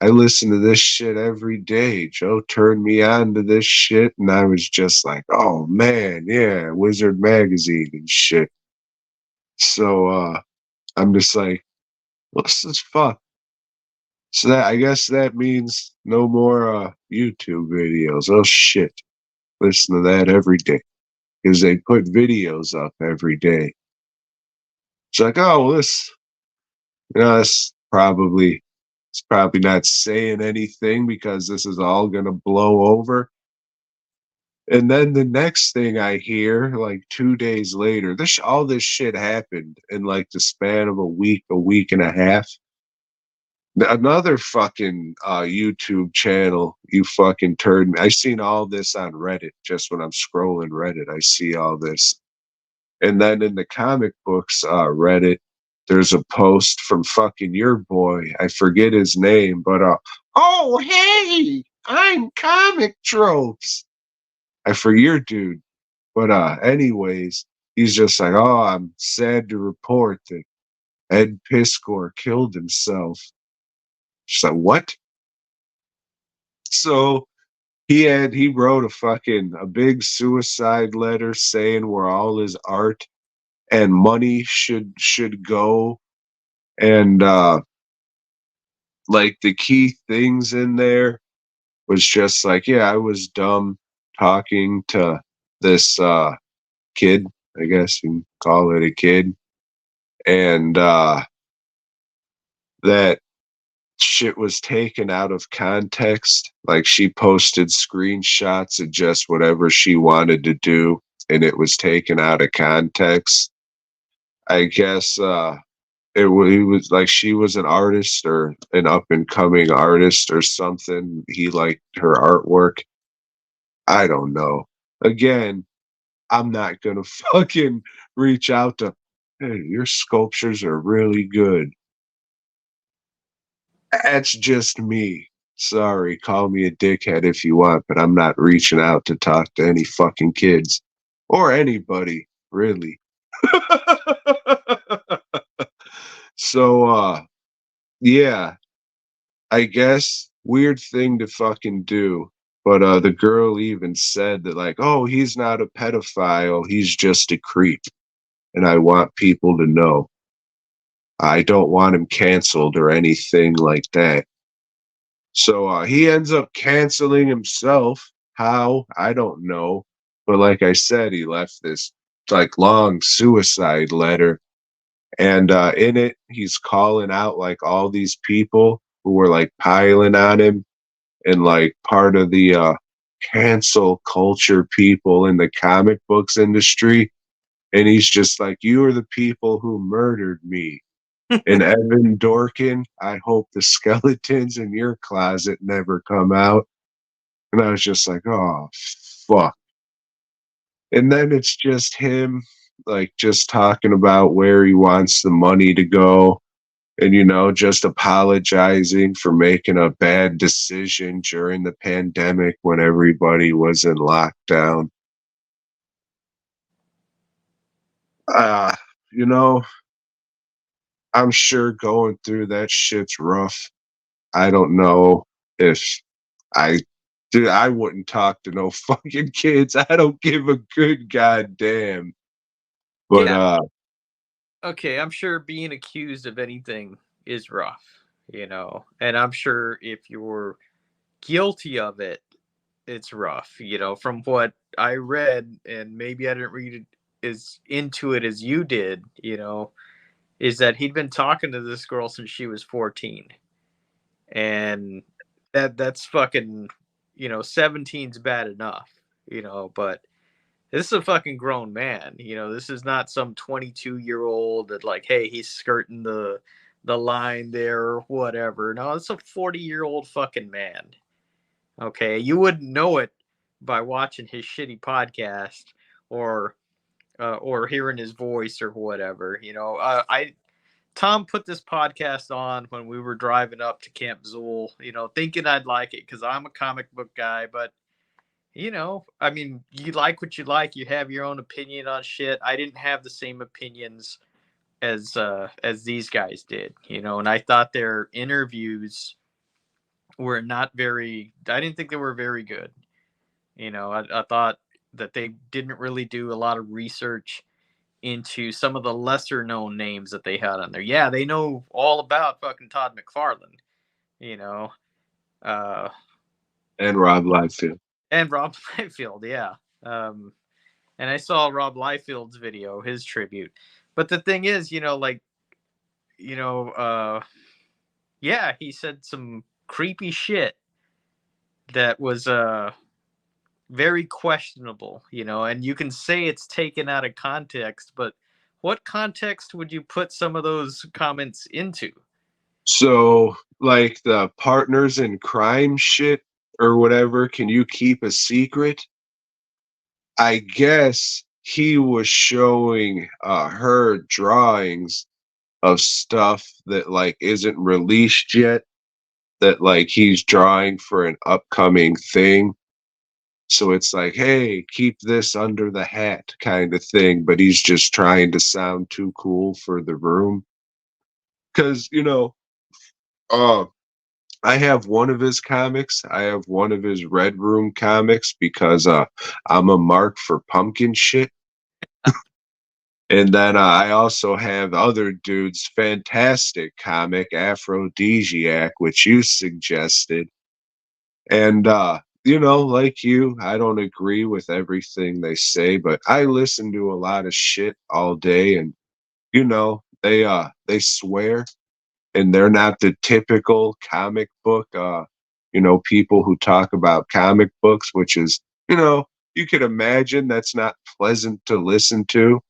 I listen to this shit every day. Joe turned me on to this shit, and I was just like, oh man, yeah, Wizard Magazine and shit. So I'm just like, what's this fuck? So that I guess that means no more YouTube videos. Oh shit. Listen to that every day. Because they put videos up every day. It's like, oh, well, this, you know, it's probably not saying anything because this is all gonna blow over. And then the next thing I hear, like 2 days later, all this shit happened in like the span of a week and a half. Another fucking YouTube channel, you fucking turned me. I seen all this on Reddit just when I'm scrolling Reddit. I see all this. And then in the comic books Reddit, there's a post from fucking your boy. I forget his name, but oh hey, I'm Comic Tropes. I forget your dude. But anyways, he's just like, oh, I'm sad to report that Ed Piskor killed himself. She's like, what? So he wrote a big suicide letter saying where all his art and money should go, and like the key things in there was just like, yeah, I was dumb talking to this kid, I guess you can call it a kid, and that shit was taken out of context. Like she posted screenshots of just whatever she wanted to do, and it was taken out of context. I guess he was like she was an artist or an up and coming artist or something. He liked her artwork. I don't know. Again, I'm not gonna fucking reach out to, hey, your sculptures are really good. That's just me. Sorry, call me a dickhead if you want, but I'm not reaching out to talk to any fucking kids or anybody, really. So yeah, I guess weird thing to fucking do. But the girl even said that like, oh, he's not a pedophile, he's just a creep. And I want people to know. I don't want him canceled or anything like that. So he ends up canceling himself. How? I don't know. But like I said, he left this like long suicide letter. And in it, he's calling out like all these people who were like piling on him and like part of the cancel culture people in the comic books industry. And he's just like, you are the people who murdered me. And Evan Dorkin, I hope the skeletons in your closet never come out. And I was just like, oh, fuck. And then it's just him, like, just talking about where he wants the money to go. And, you know, just apologizing for making a bad decision during the pandemic when everybody was in lockdown. Uh, you know, I'm sure going through that shit's rough. I don't know if I dude, I wouldn't talk to no fucking kids. I don't give a good goddamn. But Yeah. Okay. I'm sure being accused of anything is rough, and I'm sure if you're guilty of it, it's rough, from what I read, and maybe I didn't read it as into it as you did, is that he'd been talking to this girl since she was 14. And that's fucking, 17's bad enough, but this is a fucking grown man. You know, this is not some 22-year-old that like, hey, he's skirting the line there or whatever. No, it's a 40-year-old fucking man. Okay, you wouldn't know it by watching his shitty podcast or or hearing his voice or whatever. You know, I Tom put this podcast on when we were driving up to Camp Zool. You know, thinking I'd like it because I'm a comic book guy, but you know, I mean, you like what you like. You have your own opinion on shit. I didn't have the same opinions as these guys did, you know, and I thought their interviews were not very. I didn't think they were very good. You know, I thought that they didn't really do a lot of research into some of the lesser known names that they had on there. Yeah, they know all about fucking Todd McFarlane, you know, uh, And Rob Liefeld. and Rob Liefeld. Yeah. Um, and I saw Rob Liefeld's video, his tribute. But the thing is, you know, like, you know, yeah, he said some creepy shit that was very questionable, you know, and you can say it's taken out of context, but what context would you put some of those comments into? So, like the partners in crime shit or whatever, can you keep a secret? I guess he was showing her drawings of stuff that like isn't released yet, that like he's drawing for an upcoming thing. So it's like, hey, keep this under the hat kind of thing, but he's just trying to sound too cool for the room. Cause, uh I have one of his comics. I have one of his Red Room comics because I'm a mark for pumpkin shit. And then I also have other dude's fantastic comic, Aphrodisiac, which you suggested. And like you, I don't agree with everything they say, but I listen to a lot of shit all day, and they swear, and they're not the typical comic book people who talk about comic books, which is, you could imagine that's not pleasant to listen to.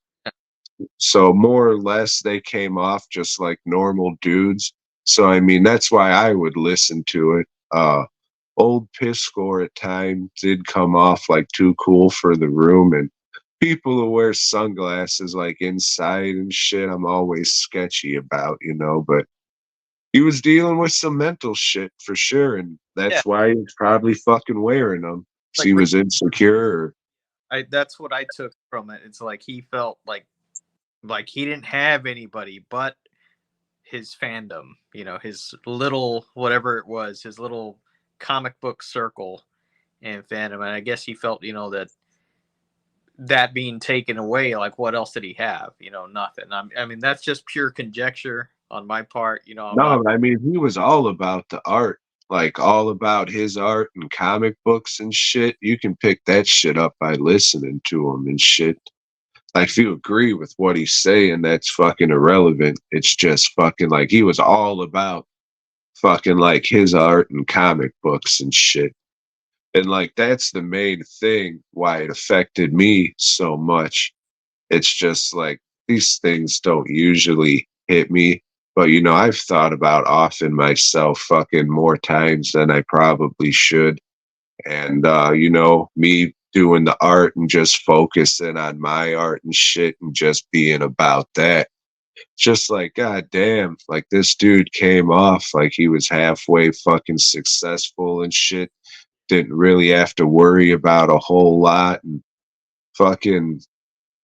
So more or less they came off just like normal dudes. So I mean that's why I would listen to it. Old Piss Score at times did come off like too cool for the room, and people who wear sunglasses like inside and shit I'm always sketchy about, but he was dealing with some mental shit for sure, and Yeah, that's why he's probably fucking wearing them. 'Cause like he was insecure. Or, that's what I took from it. It's like he felt like he didn't have anybody but his fandom, you know, his little whatever it was, his little comic book circle and fandom. And I guess he felt, you know, that being taken away, like what else did he have? You know, nothing. I mean, that's just pure conjecture on my part. You know, I'm not. no, I mean he was all about the art, like all about his art and comic books and shit. You can pick that shit up by listening to him and shit. Like if you agree with what he's saying, that's fucking irrelevant. It's just fucking like he was all about fucking like his art and comic books and shit. And like that's the main thing why it affected me so much. It's just like these things don't usually hit me, but I've thought about often myself fucking more times than I probably should. And me doing the art and just focusing on my art and shit and just being about that. Just like, god damn, like this dude came off like he was halfway fucking successful and shit. Didn't really have to worry about a whole lot, and fucking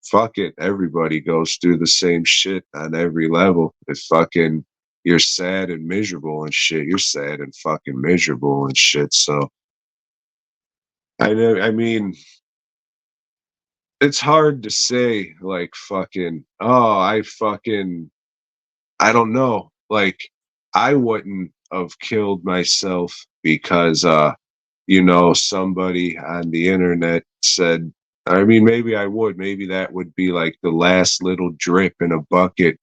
fuck it. Everybody goes through the same shit on every level. If fucking you're sad and miserable and shit, you're sad and fucking miserable and shit. So I know, I mean, it's hard to say like fucking, oh, I don't know. Like I wouldn't have killed myself because somebody on the internet said, I mean, maybe I would. Maybe that would be like the last little drip in a bucket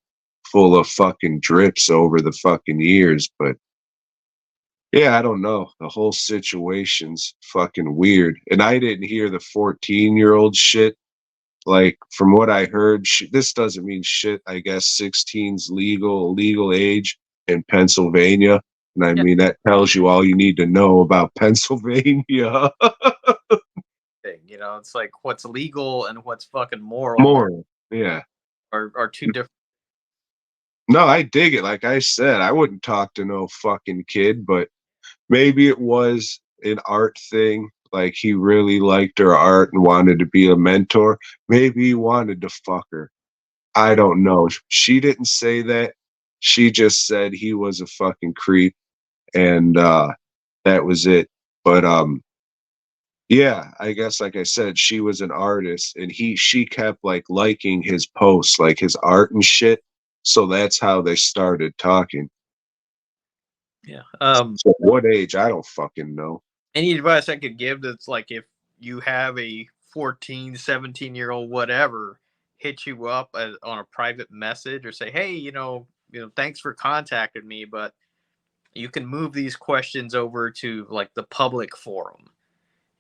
full of fucking drips over the fucking years. But yeah, I don't know. The whole situation's fucking weird. And I didn't hear the 14-year-old shit. like from what I heard, this doesn't mean shit. I guess 16's legal age in Pennsylvania. And I Yeah, mean, that tells you all you need to know about Pennsylvania. thing, it's like what's legal and what's fucking moral More. Yeah. are two different. No, I dig it. Like I said, I wouldn't talk to no fucking kid, but maybe it was an art thing. Like he really liked her art and wanted to be a mentor. Maybe he wanted to fuck her. I don't know. She didn't say that. She just said he was a fucking creep and that was it. But yeah, I guess like I said, she was an artist and she kept like liking his posts, like his art and shit. So that's how they started talking. Yeah. So what age? I don't fucking know. Any advice I could give that's like if you have a 14, 17-year-old whatever hit you up on a private message or say, hey, thanks for contacting me, but you can move these questions over to like the public forum,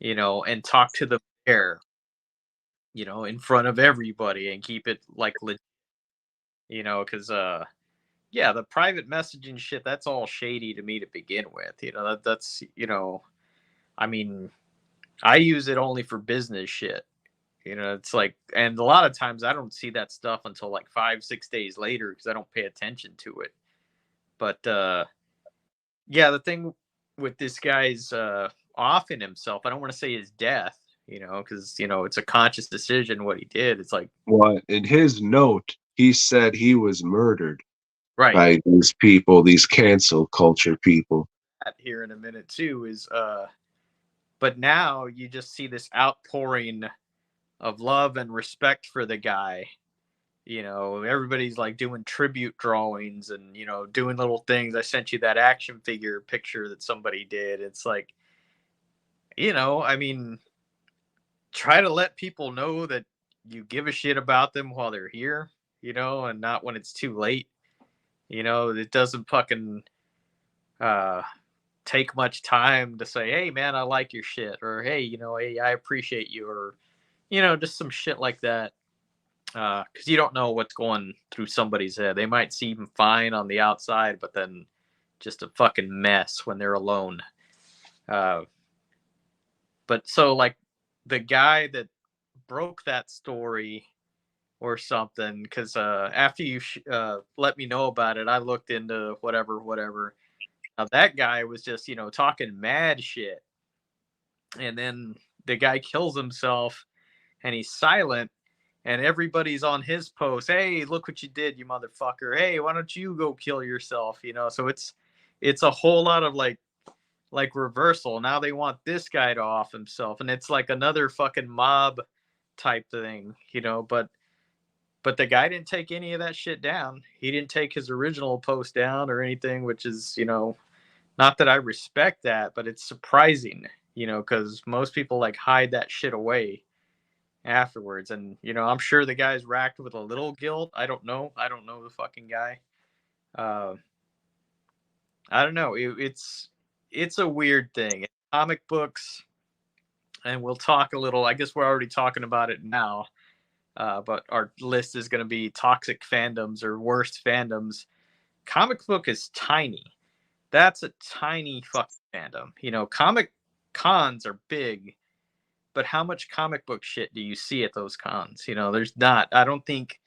and talk to them there, in front of everybody and keep it like legit, because yeah, the private messaging shit, that's all shady to me to begin with. That's I mean, I use it only for business shit. It's like, and a lot of times I don't see that stuff until like 5, 6 days later because I don't pay attention to it. But yeah, the thing with this guy's off in himself, I don't want to say his death, because it's a conscious decision what he did. It's like, What in his note he said he was murdered right. by these people, these cancel culture people. Here in a minute too is but now you just see this outpouring of love and respect for the guy. Everybody's like doing tribute drawings and doing little things. I sent you that action figure picture that somebody did. It's like, I mean, try to let people know that you give a shit about them while they're here, and not when it's too late. It doesn't fucking uh take much time to say, hey man, I like your shit, or hey, hey, I appreciate you, or just some shit like that. Because you don't know what's going through somebody's head. They might seem fine on the outside, but then just a fucking mess when they're alone. Uh, but so like the guy that broke that story or something, because after you let me know about it, I looked into whatever. Now that guy was just talking mad shit, and then the guy kills himself, and he's silent. And everybody's on his post. Hey, look what you did, you motherfucker. Hey, why don't you go kill yourself? So it's a whole lot of like reversal. Now they want this guy to off himself, and it's like another fucking mob type thing, but the guy didn't take any of that shit down. He didn't take his original post down or anything, which is not that I respect that, but it's surprising, because most people like hide that shit away afterwards. And I'm sure the guy's racked with a little guilt. I don't know the fucking guy. uh I don't know. It's a weird thing. Comic books, and we'll talk a little, I guess we're already talking about it now, but our list is going to be toxic fandoms or worst fandoms. Comic book is tiny. That's a tiny fucking fandom. Comic cons are big, but how much comic book shit do you see at those cons? There's not. I don't think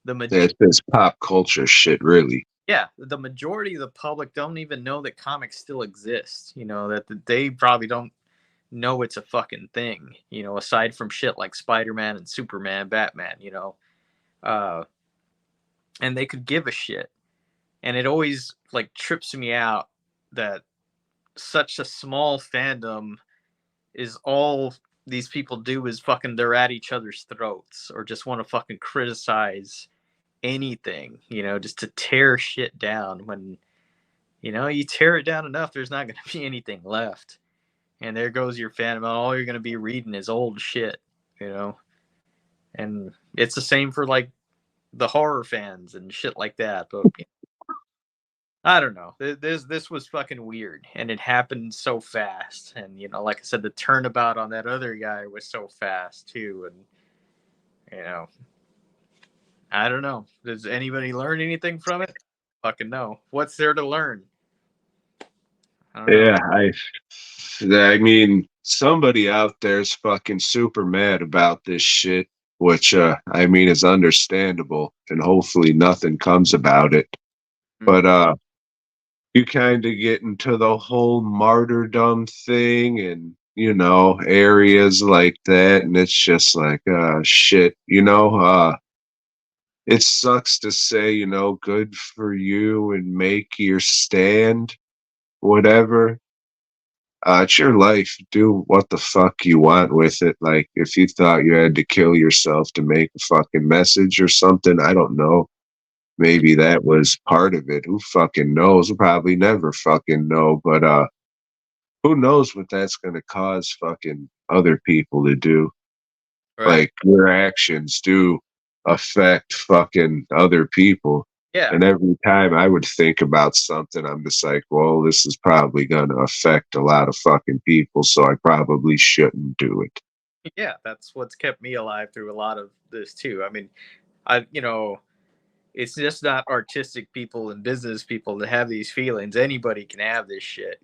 That's just pop culture shit, really. yeah, the majority of the public don't even know that comics still exist. That they probably don't know it's a fucking thing. Aside from shit like Spider-Man and Superman, Batman. Uh, and they could give a shit. And it always like trips me out that such a small fandom is all these people do is fucking they're at each other's throats or just want to fucking criticize anything, just to tear shit down when you tear it down enough, there's not going to be anything left. And there goes your fandom. All you're going to be reading is old shit, you know? And it's the same for like the horror fans and shit like that. But I don't know. This was fucking weird, and it happened so fast. And like I said, the turnabout on that other guy was so fast too. And You know, I don't know. Does anybody learn anything from it? Fucking no. What's there to learn? I don't know. Yeah, I mean, somebody out there's fucking super mad about this shit, which I mean is understandable, and hopefully nothing comes about it. Mm. But you kind of get into the whole martyrdom thing, and areas like that, and it's just like shit. It sucks to say, good for you and make your stand, whatever. It's your life. Do what the fuck you want with it. Like, if you thought you had to kill yourself to make a fucking message or something, I don't know. Maybe that was part of it. Who fucking knows? We'll probably never fucking know. But who knows what that's gonna cause fucking other people to do? Right. Like, your actions do affect fucking other people. Yeah. And every time I would think about something, I'm just like, well, this is probably going to affect a lot of fucking people, so I probably shouldn't do it. Yeah. That's what's kept me alive through a lot of this too. I mean, I it's just not artistic people and business people that have these feelings. Anybody can have this shit.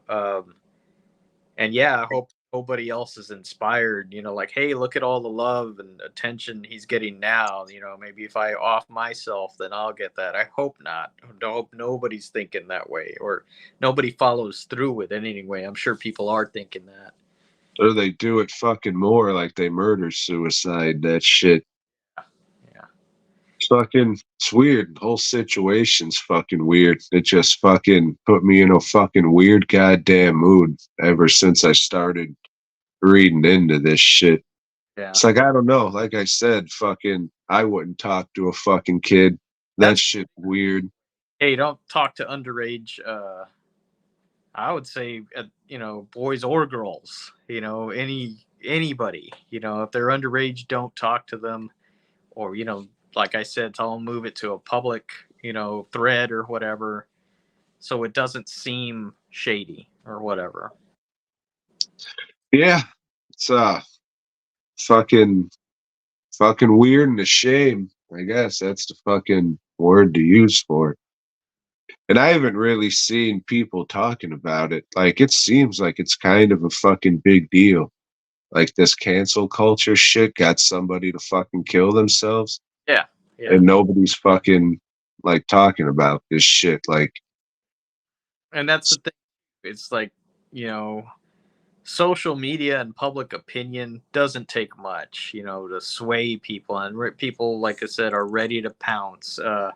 And yeah, I hope nobody else is inspired, like, hey, look at all the love and attention he's getting now. Maybe if I off myself, then I'll get that. I hope not. I hope nobody's thinking that way, or nobody follows through with it anyway. I'm sure people are thinking that. Or they do it fucking more, like they murder suicide, that shit. Yeah. It's weird. The whole situation's fucking weird. It just fucking put me in a fucking weird goddamn mood ever since I started reading into this shit. Yeah. It's like, I don't know. Like I said, fucking, I wouldn't talk to a fucking kid. That That's shit weird. Hey, don't talk to underage I would say, boys or girls, anybody, if they're underage, don't talk to them, or like I said, tell them move it to a public, thread or whatever, so it doesn't seem shady or whatever. Yeah, it's fucking fucking weird and a shame. I guess that's the fucking word to use for it. And I haven't really seen people talking about it. Like, it seems like it's kind of a fucking big deal. Like, this cancel culture shit got somebody to fucking kill themselves, Yeah, yeah, and nobody's fucking like talking about this shit. Like, and that's the thing. It's like, you know, social media and public opinion doesn't take much, to sway people, and people, like I said, are ready to pounce. Why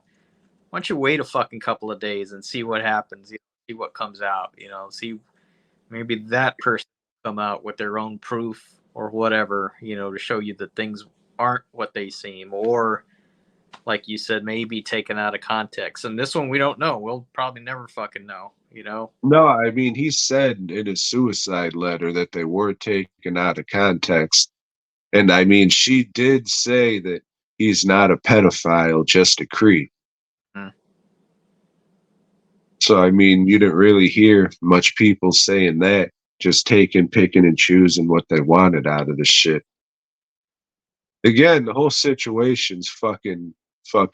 don't you wait a fucking couple of days and see what happens? See what comes out. See, maybe that person will come out with their own proof or whatever. To show you that things aren't what they seem, or like you said, maybe taken out of context. And this one, we don't know. We'll probably never fucking know. no, I mean, he said in his suicide letter that they were taken out of context. And I mean, she did say that he's not a pedophile, just a creep. Mm. So, I mean, you didn't really hear much people saying that, just taking, picking, and choosing what they wanted out of the shit. Again, the whole situation's fucking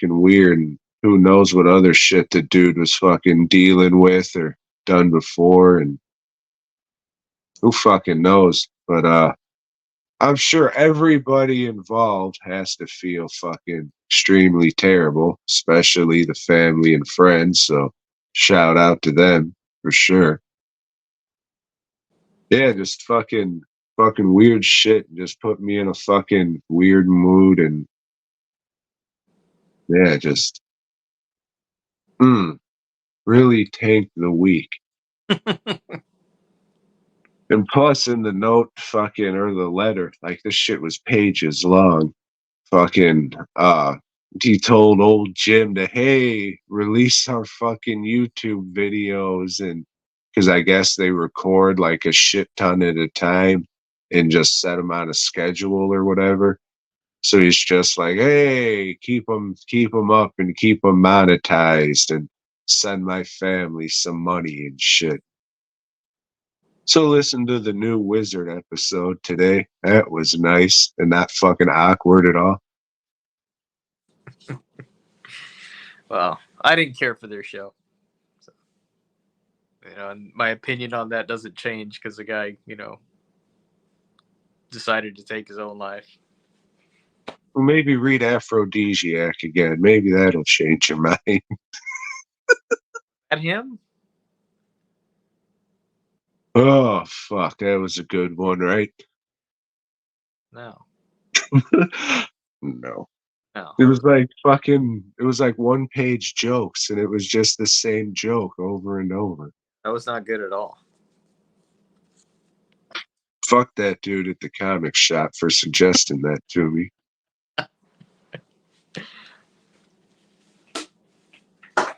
weird. And who knows what other shit the dude was fucking dealing with or done before. And who fucking knows? But, I'm sure everybody involved has to feel fucking extremely terrible, especially the family and friends. So shout out to them for sure. Yeah, just fucking weird shit. Just put me in a fucking weird mood, and yeah, just really tanked the week. And plus in the note fucking or the letter, like this shit was pages long. Fucking he told old Jim to, hey, release our fucking YouTube videos, and because I guess they record like a shit ton at a time and just set them on a schedule or whatever. So he's just like, hey, keep them up and keep them monetized and send my family some money and shit. So listen to the new Wizard episode today. That was nice and not fucking awkward at all. Well, I didn't care for their show. So, and my opinion on that doesn't change because the guy, decided to take his own life. Well, maybe read Aphrodisiac again. Maybe that'll change your mind. At him? Oh fuck, that was a good one, right? No. No. No. It was like fucking it was like one page jokes and it was just the same joke over and over. That was not good at all. Fuck that dude at the comic shop for suggesting that to me.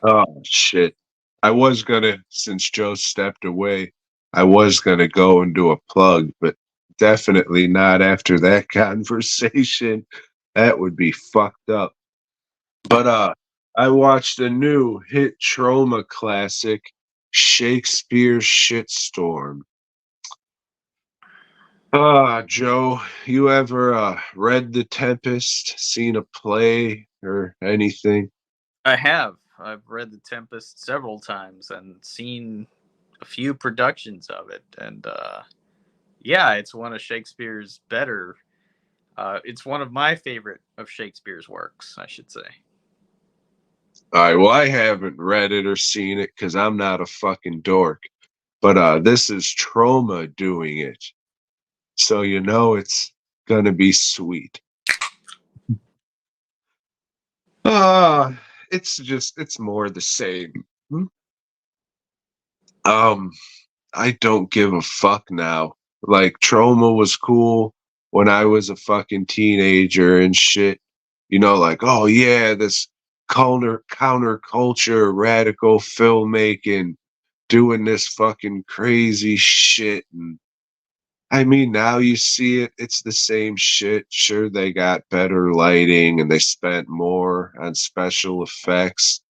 Oh shit. I was gonna, since Joe stepped away, I was gonna go and do a plug, but definitely not after that conversation. That would be fucked up. But I watched a new hit trauma classic, Shakespeare's Shitstorm. Joe, you ever read The Tempest, seen a play or anything? I have. I've read The Tempest several times and seen a few productions of it. And yeah, it's one of Shakespeare's better. It's one of my favorite of Shakespeare's works, I should say. All right, well, I haven't read it or seen it because I'm not a fucking dork. But this is Trauma doing it. So you know it's gonna be sweet. Uh it's more the same. Hmm? Um, I don't give a fuck now. Like Trauma was cool when I was a fucking teenager and shit. Like, oh yeah, this counterculture, radical filmmaking, doing this fucking crazy shit. And I mean, now you see it, it's the same shit. Sure, they got better lighting and they spent more on special effects,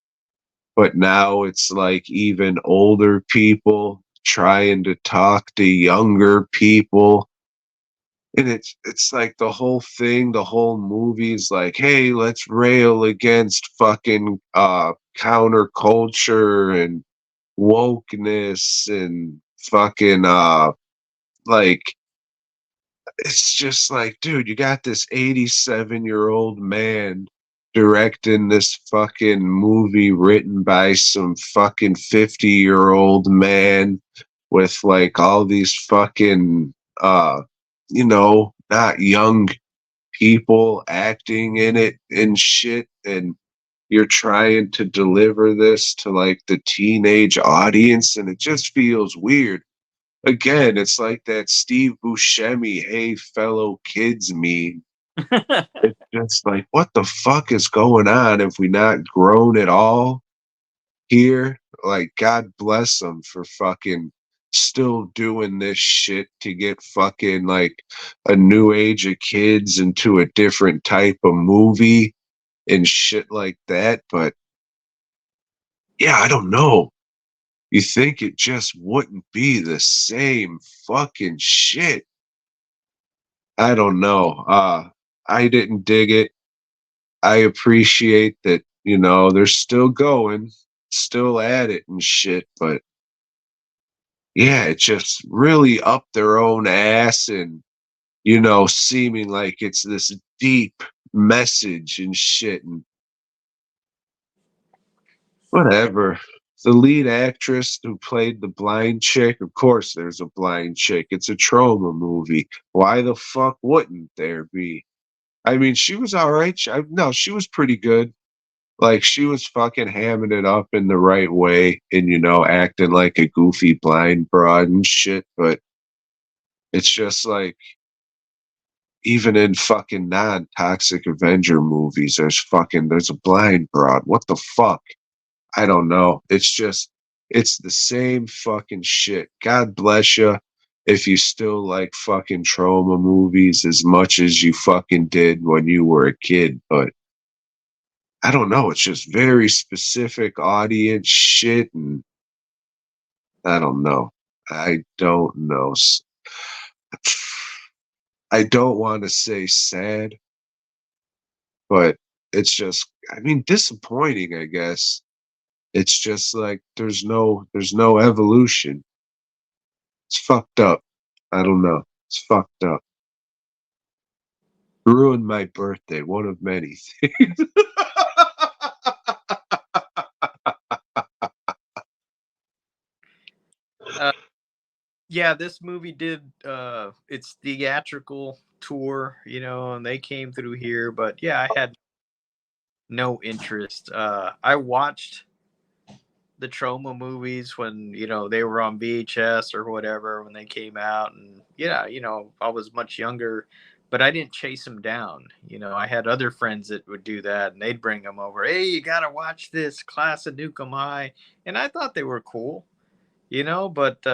but now it's like even older people trying to talk to younger people. And it's like the whole thing, the whole movie's like, hey, let's rail against fucking counterculture and wokeness and fucking like it's just like, dude, you got this 87-year-old man directing this fucking movie written by some fucking 50-year-old man with like all these fucking not young people acting in it and shit, and you're trying to deliver this to like the teenage audience and it just feels weird. Again, it's like that Steve Buscemi, hey, fellow kids meme. It's just like, what the fuck is going on? Have we not grown at all here? Like, God bless them for fucking still doing this shit to get fucking like a new age of kids into a different type of movie and shit like that. But yeah, I don't know. You think it just wouldn't be the same fucking shit. I don't know. I didn't dig it. I appreciate that, they're still going, still at it and shit, but yeah, it just really up their own ass and, seeming like it's this deep message and shit and whatever. The lead actress who played the blind chick, of course there's a blind chick. It's a trauma movie. Why the fuck wouldn't there be? I mean, she was all right. No, she was pretty good. Like, she was fucking hamming it up in the right way and, acting like a goofy blind broad and shit. But it's just like, even in fucking non Toxic Avenger movies, there's a blind broad. What the fuck? I don't know. It's the same fucking shit. God bless you if you still like fucking trauma movies as much as you fucking did when you were a kid. But I don't know. It's just very specific audience shit. And I don't know. I don't know. I don't want to say sad, but it's just, I mean, disappointing, I guess. It's just like there's no evolution. It's fucked up. I don't know. It's fucked up. Ruined my birthday, one of many things. Uh, yeah, this movie did its theatrical tour, and they came through here, but yeah, I had no interest. I watched the Troma movies when they were on VHS or whatever when they came out, and yeah, I was much younger, but I didn't chase them down. I had other friends that would do that, and they'd bring them over. Hey, you gotta watch this Class of Nukem High, and I thought they were cool, but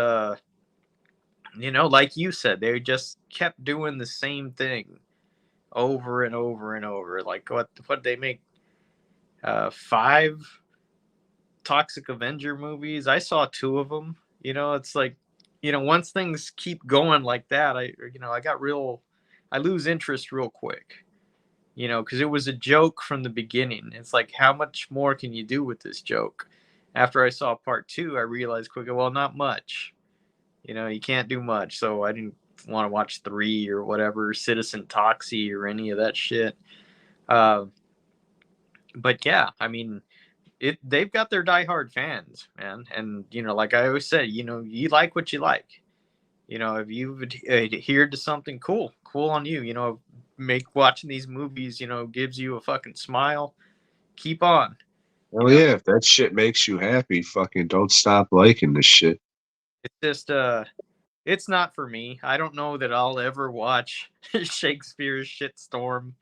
like you said, they just kept doing the same thing over and over and over. Like what they make five Toxic Avenger movies. I saw two of them. It's like, once things keep going like that, I lose interest real quick. Because it was a joke from the beginning. It's like, how much more can you do with this joke? After I saw part two, I realized quickly, well, not much. You can't do much. So I didn't want to watch three or whatever, Citizen Toxie or any of that shit. Uh, but yeah, I mean, they've got their diehard fans, man, and like I always say, you like what you like. If you've adhered to something, cool on you. Make watching these movies, gives you a fucking smile. Keep on. Oh yeah, if that shit makes you happy, fucking don't stop liking this shit. It's just it's not for me. I don't know that I'll ever watch Shakespeare's Shitstorm.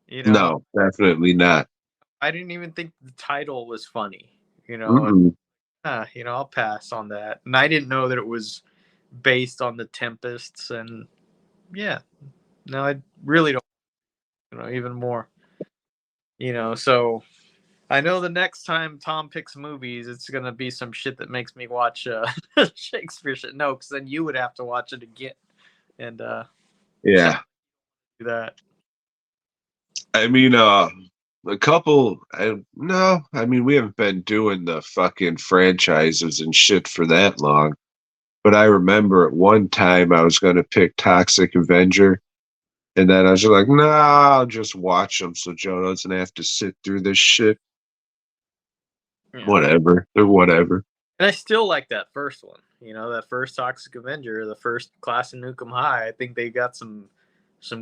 You know, No, definitely not. I didn't even think the title was funny. Mm-mm. I'll pass on that. And I didn't know that it was based on the Tempests, and yeah, no, I really don't. Even more. So I know the next time Tom picks movies, it's gonna be some shit that makes me watch Shakespeare shit. No, because then you would have to watch it again, and Yeah. do that. I mean, a couple. No, I mean we haven't been doing the fucking franchises and shit for that long. But I remember at one time I was gonna pick Toxic Avenger, and then I was just like, nah, I'll just watch them so Joe doesn't have to sit through this shit. Yeah. Whatever, they're whatever. And I still like that first one. That first Toxic Avenger, the first Class of Nukem High. I think they got some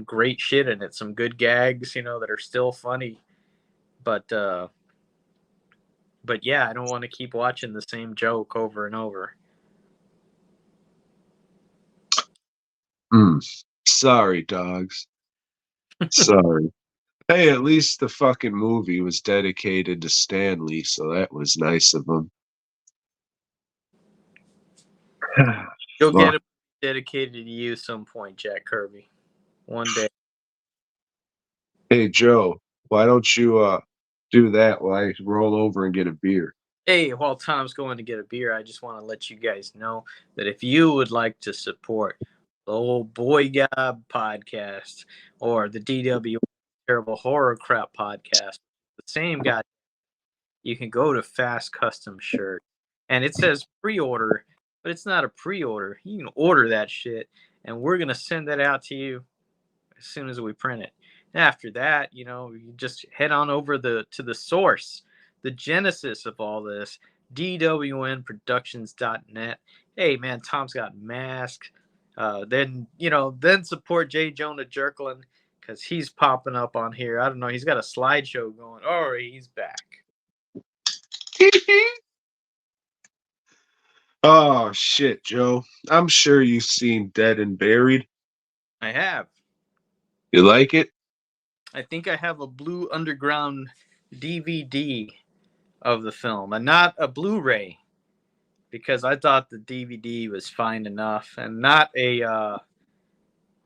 great shit in it, some good gags, that are still funny. But yeah, I don't want to keep watching the same joke over and over. Sorry, dogs. Sorry. Hey, at least the fucking movie was dedicated to Stanley, so that was nice of him. You'll Well, get it dedicated to you some point, Jack Kirby. One day. hey, Joe, why don't you do that while I roll over and get a beer? Hey, while Tom's going to get a beer, I just want to let you guys know that if you would like to support the old Boy Gob podcast or the DW Terrible Horror Crap podcast, the same guy, you can go to Fast Custom Shirt. And it says pre order, but it's not a pre order. You can order that shit, and we're going to send that out to you as soon as we print it. After that, you just head on over to the source, the genesis of all this, dwnproductions.net. Hey man, Tom's got masks. Then support J. Jonah Jerklin because he's popping up on here. I don't know. He's got a slideshow going. Oh, he's back. Oh shit, Joe. I'm sure you've seen Dead and Buried. I have. You like it? I think I have a Blue Underground DVD of the film, and not a Blu-ray, because I thought the DVD was fine enough, and not a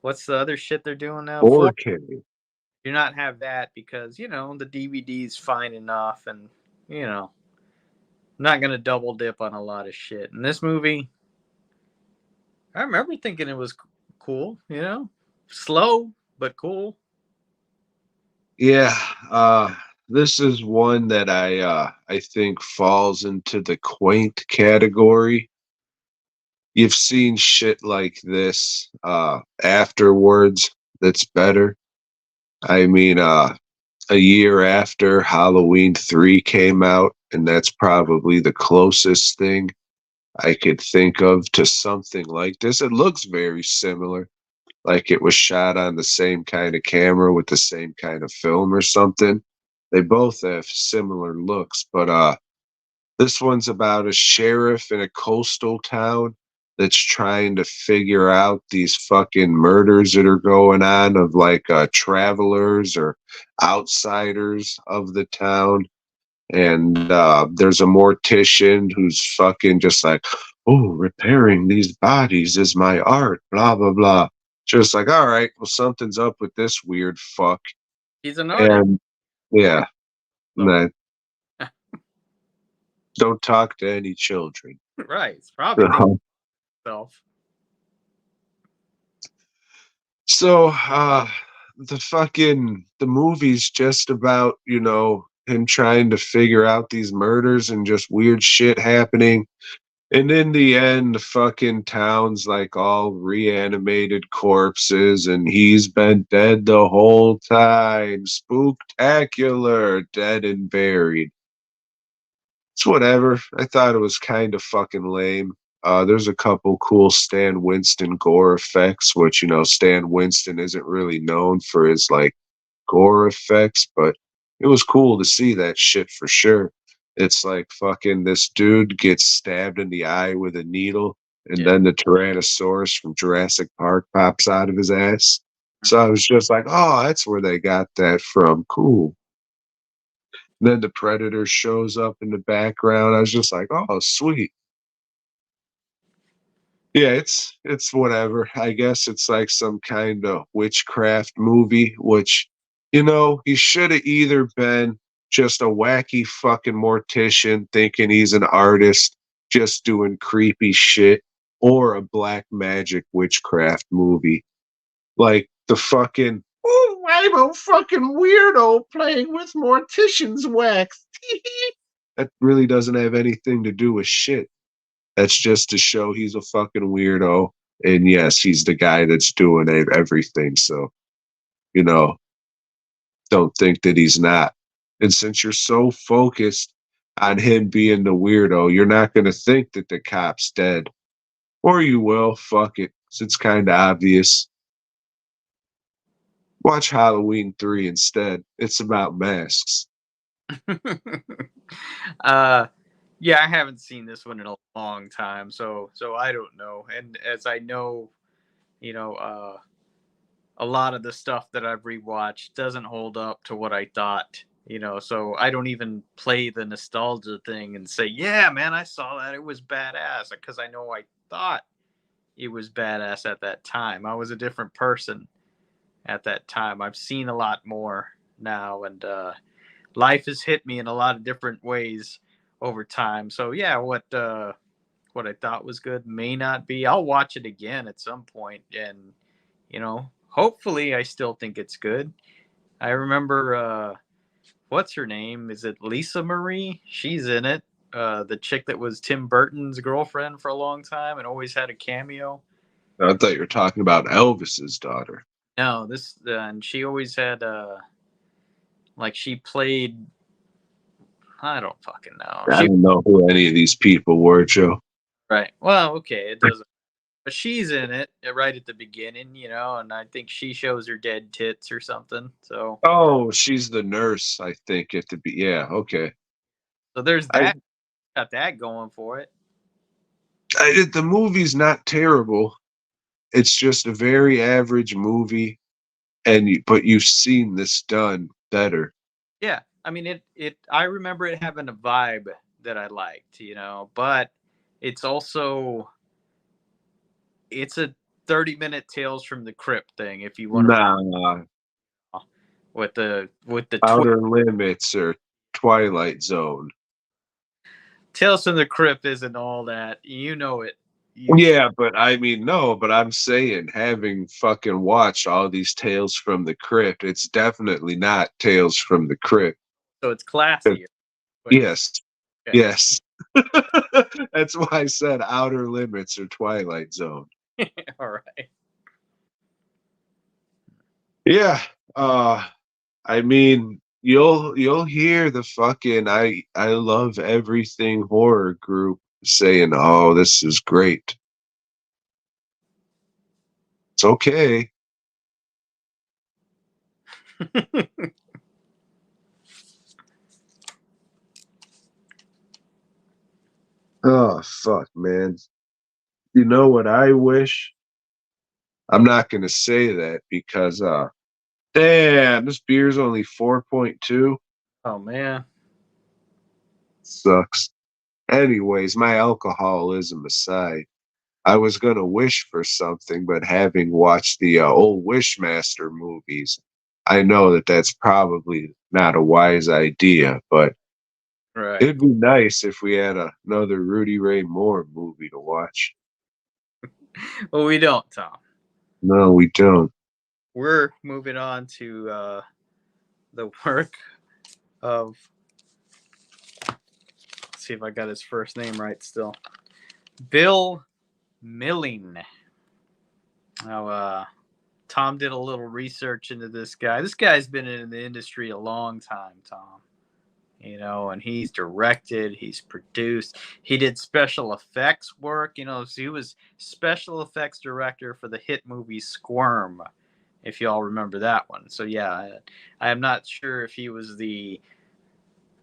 what's the other shit they're doing now? 4K. Do not have that because the DVD is fine enough, and I'm not gonna double dip on a lot of shit. In this movie, I remember thinking it was cool, slow but cool. Yeah, this is one that I think falls into the quaint category. You've seen shit like this afterwards that's better. I mean, a year after Halloween 3 came out, and that's probably the closest thing I could think of to something like this. It looks very similar, like it was shot on the same kind of camera with the same kind of film or something. They both have similar looks, but this one's about a sheriff in a coastal town that's trying to figure out these fucking murders that are going on of like travelers or outsiders of the town. And there's a mortician who's fucking just like, oh, repairing these bodies is my art, blah, blah, blah. Just like, all right, well, something's up with this weird fuck. He's an artist, And yeah, so nah, don't talk to any children. right. It's probably thinking himself. So, the movie's just about, him trying to figure out these murders and just weird shit happening. And in the end, the fucking town's like all reanimated corpses, and he's been dead the whole time. Spooktacular, dead and buried. It's whatever. I thought it was kind of fucking lame. There's a couple cool Stan Winston gore effects, which, Stan Winston isn't really known for his like gore effects, but it was cool to see that shit for sure. It's like fucking this dude gets stabbed in the eye with a needle, and Yeah. then the Tyrannosaurus from Jurassic Park pops out of his ass. So Mhm. I was just like, oh, that's where they got that from. Cool. Then the Predator shows up in the background. I was just like, oh, sweet. Yeah, it's whatever. I guess it's like some kind of witchcraft movie, which, he should have either been just a wacky fucking mortician thinking he's an artist, just doing creepy shit, or a black magic witchcraft movie. Like the fucking, oh, I'm a fucking weirdo playing with mortician's wax. That really doesn't have anything to do with shit. That's just to show he's a fucking weirdo. And yes, he's the guy that's doing everything. So, you know, don't think that he's not. And since you're so focused on him being the weirdo, you're not going to think that the cop's dead. Or you will. Fuck it. 'Cause it's kind of obvious. Watch Halloween 3 instead. It's about masks. uh, yeah, I haven't seen this one in a long time, so I don't know. And as I know, you know, uh, a lot of the stuff that I've rewatched doesn't hold up to what I thought. So I don't even play the nostalgia thing and say, "Yeah, man, I saw that. It was badass," because I know I thought it was badass at that time. I was a different person at that time. I've seen a lot more now, and life has hit me in a lot of different ways over time. So yeah, what I thought was good may not be. I'll watch it again at some point, and hopefully, I still think it's good. I remember what's her name? Is it Lisa Marie? She's in it. The chick that was Tim Burton's girlfriend for a long time and always had a cameo. I thought you were talking about Elvis's daughter. No, this and she always had like she played. I don't fucking know. I She don't know who any of these people were, Joe. right. Well, okay, it doesn't. But she's in it right at the beginning, and I think she shows her dead tits or something. So, Oh, she's the nurse, I think, at the yeah, okay. so there's I, that. Got that going for it. the movie's not terrible. It's just a very average movie, but you've seen this done better. Yeah, I mean it. I remember it having a vibe that I liked, but it's also it's a 30-minute Tales from the Crypt thing if you want to Nah, with the twist. Outer Limits or Twilight Zone. Tales from the Crypt isn't all that, you know it. Yeah, but I mean, no, but I'm saying having fucking watched all these Tales from the Crypt, it's definitely not Tales from the Crypt. So it's classier. What you're Yes, saying. yes. That's why I said Outer Limits or Twilight Zone. Okay. All right. Yeah. I mean, you'll hear the fucking I love everything horror group saying, "Oh, this is great." It's okay. Oh, fuck, man. You know what I wish? I'm not going to say that because damn, this beer's only 4.2. Oh man. Sucks. Anyways, my alcoholism aside, I was going to wish for something, but having watched the old Wishmaster movies, I know that that's probably not a wise idea, but Right. it'd be nice if we had another Rudy Ray Moore movie to watch. Well, we don't, Tom. No, we don't. We're moving on to the work of. Let's see if I got his first name right. Still, Bill Milling. Now, Tom did a little research into this guy. This guy's been in the industry a long time, Tom. You know, and he's directed, he's produced, he did special effects work. You know, so he was special effects director for the hit movie Squirm, if y'all remember that one. So yeah, I am not sure if he was the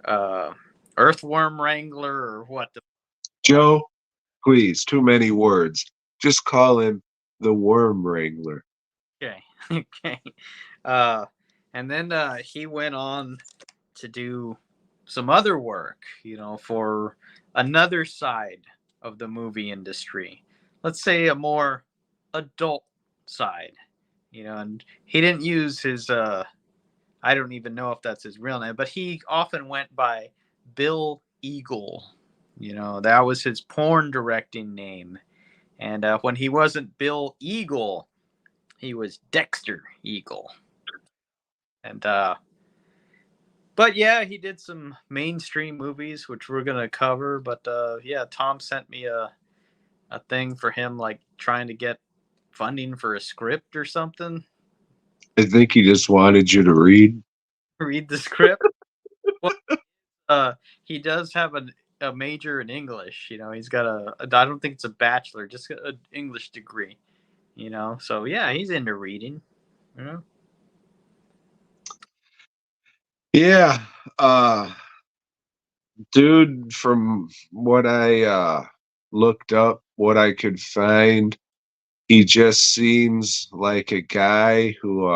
uh, earthworm wrangler or what. Joe, please, too many words. Just call him the Worm Wrangler. Okay, okay. Uh, and then he went on to do some other work, you know, for another side of the movie industry. Let's say a more adult side, you know, and he didn't use his I don't even know if that's his real name, but he often went by Bill Eagle. You know, that was his porn directing name. And when he wasn't Bill Eagle, he was Dexter Eagle. And but yeah, he did some mainstream movies, which we're gonna cover. But yeah, Tom sent me a thing for him, like trying to get funding for a script or something. I think he just wanted you to read. Read the script. Well, he does have a major in English. You know, he's got I don't think it's a bachelor, just an English degree. You know, so yeah, he's into reading. You know, Yeah, uh, dude, from what I looked up, what I could find, he just seems like a guy who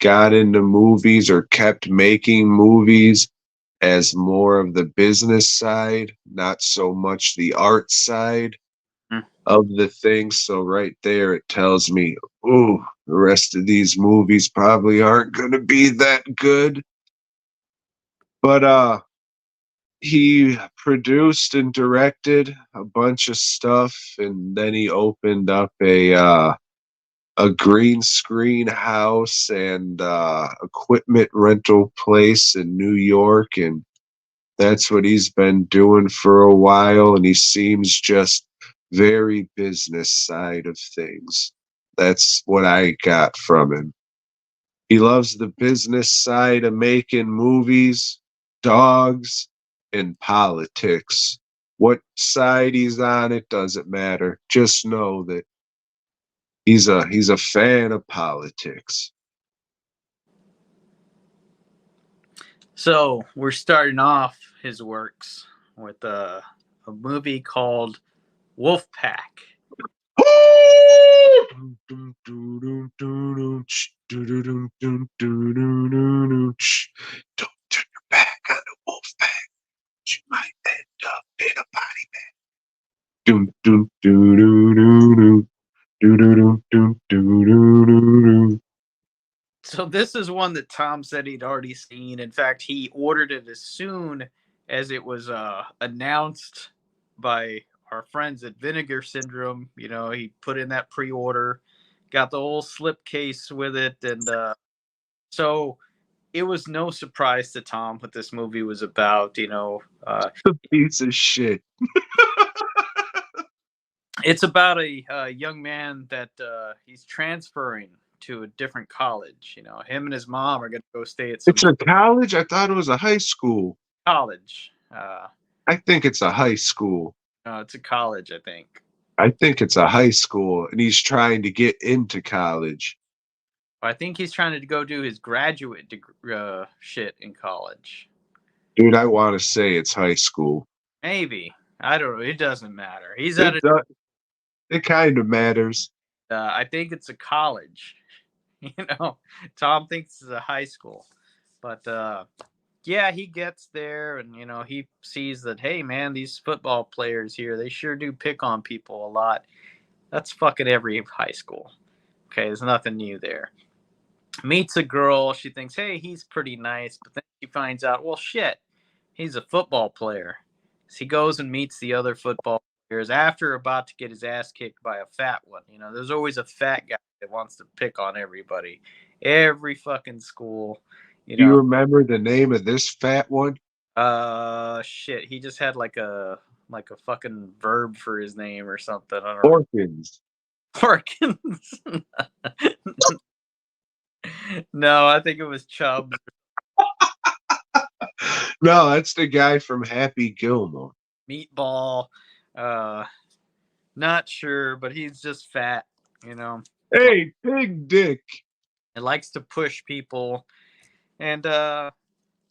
got into movies or kept making movies as more of the business side, not so much the art side mm. of the thing. So right there, it tells me, ooh, the rest of these movies probably aren't going to be that good. But he produced and directed a bunch of stuff, and then he opened up a green screen house and equipment rental place in New York, and that's what he's been doing for a while. And he seems just very business side of things. That's what I got from him. He loves the business side of making movies, dogs, and politics. What side he's on, it doesn't matter. Just know that he's a fan of politics. So we're starting off his works with a movie called Wolfpack. Don't turn your back on the wolf pack. You might end up in a body bag. Doom, doom, doo, doo, doo, doo. Doo, doo, doo, doo, doo, doo, doo, doo. So this is one that Tom said he'd already seen. In fact, he ordered it as soon as it was announced by our friends at Vinegar Syndrome, he put in that pre-order, got the whole slipcase with it, and so it was no surprise to Tom what this movie was about. A piece of shit. It's about a young man that he's transferring to a different college. Him and his mom are going to go stay at some It's a college? I thought it was a high school. college. I think it's a high school. No, it's a college, I think. I think it's a high school, and he's trying to get into college. I think he's trying to go do his graduate shit in college. Dude, I want to say it's high school. Maybe. I don't know. It doesn't matter. He's at It, it kind of matters. I think it's a college. Tom thinks it's a high school. But yeah, he gets there and he sees that, hey man, these football players here, they sure do pick on people a lot. That's fucking every high school. Okay, there's nothing new there. Meets a girl, she thinks, hey, he's pretty nice, but then she finds out, well shit, he's a football player. So he goes and meets the other football players after about to get his ass kicked by a fat one. There's always a fat guy that wants to pick on everybody. Every fucking school. Do you remember the name of this fat one? Shit. He just had like a fucking verb for his name or something. I don't know. Orkins. Orkins. No, I think it was Chubbs. No, that's the guy from Happy Gilmore. Meatball. Not sure, but he's just fat, Hey, big dick. It likes to push people. And well,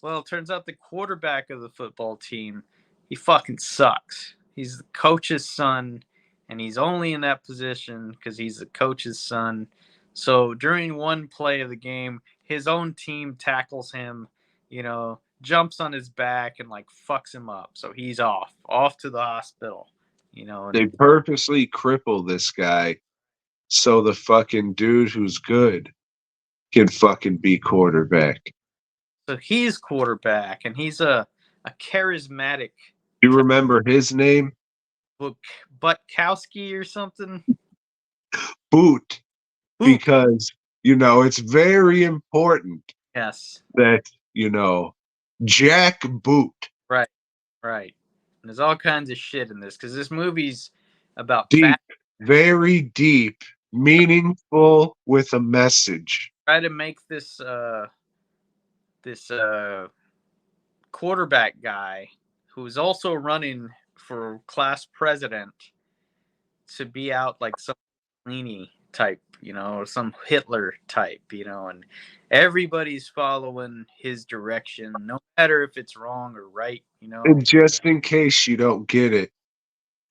it turns out the quarterback of the football team, he fucking sucks. He's the coach's son, and he's only in that position because he's the coach's son. So during one play of the game, his own team tackles him, jumps on his back and like fucks him up. So he's off to the hospital, They purposely cripple this guy so the fucking dude who's good can fucking be quarterback. So he's quarterback, and he's a charismatic. You remember his name? Butkowski or something? Boot. Because, it's very important. Yes. That, Jack Boot. Right. And there's all kinds of shit in this, because this movie's about deep, very deep, meaningful, with a message. Try to make this quarterback guy, who's also running for class president, to be out like some Mussolini type, some Hitler type, and everybody's following his direction, no matter if it's wrong or right, And just in case you don't get it,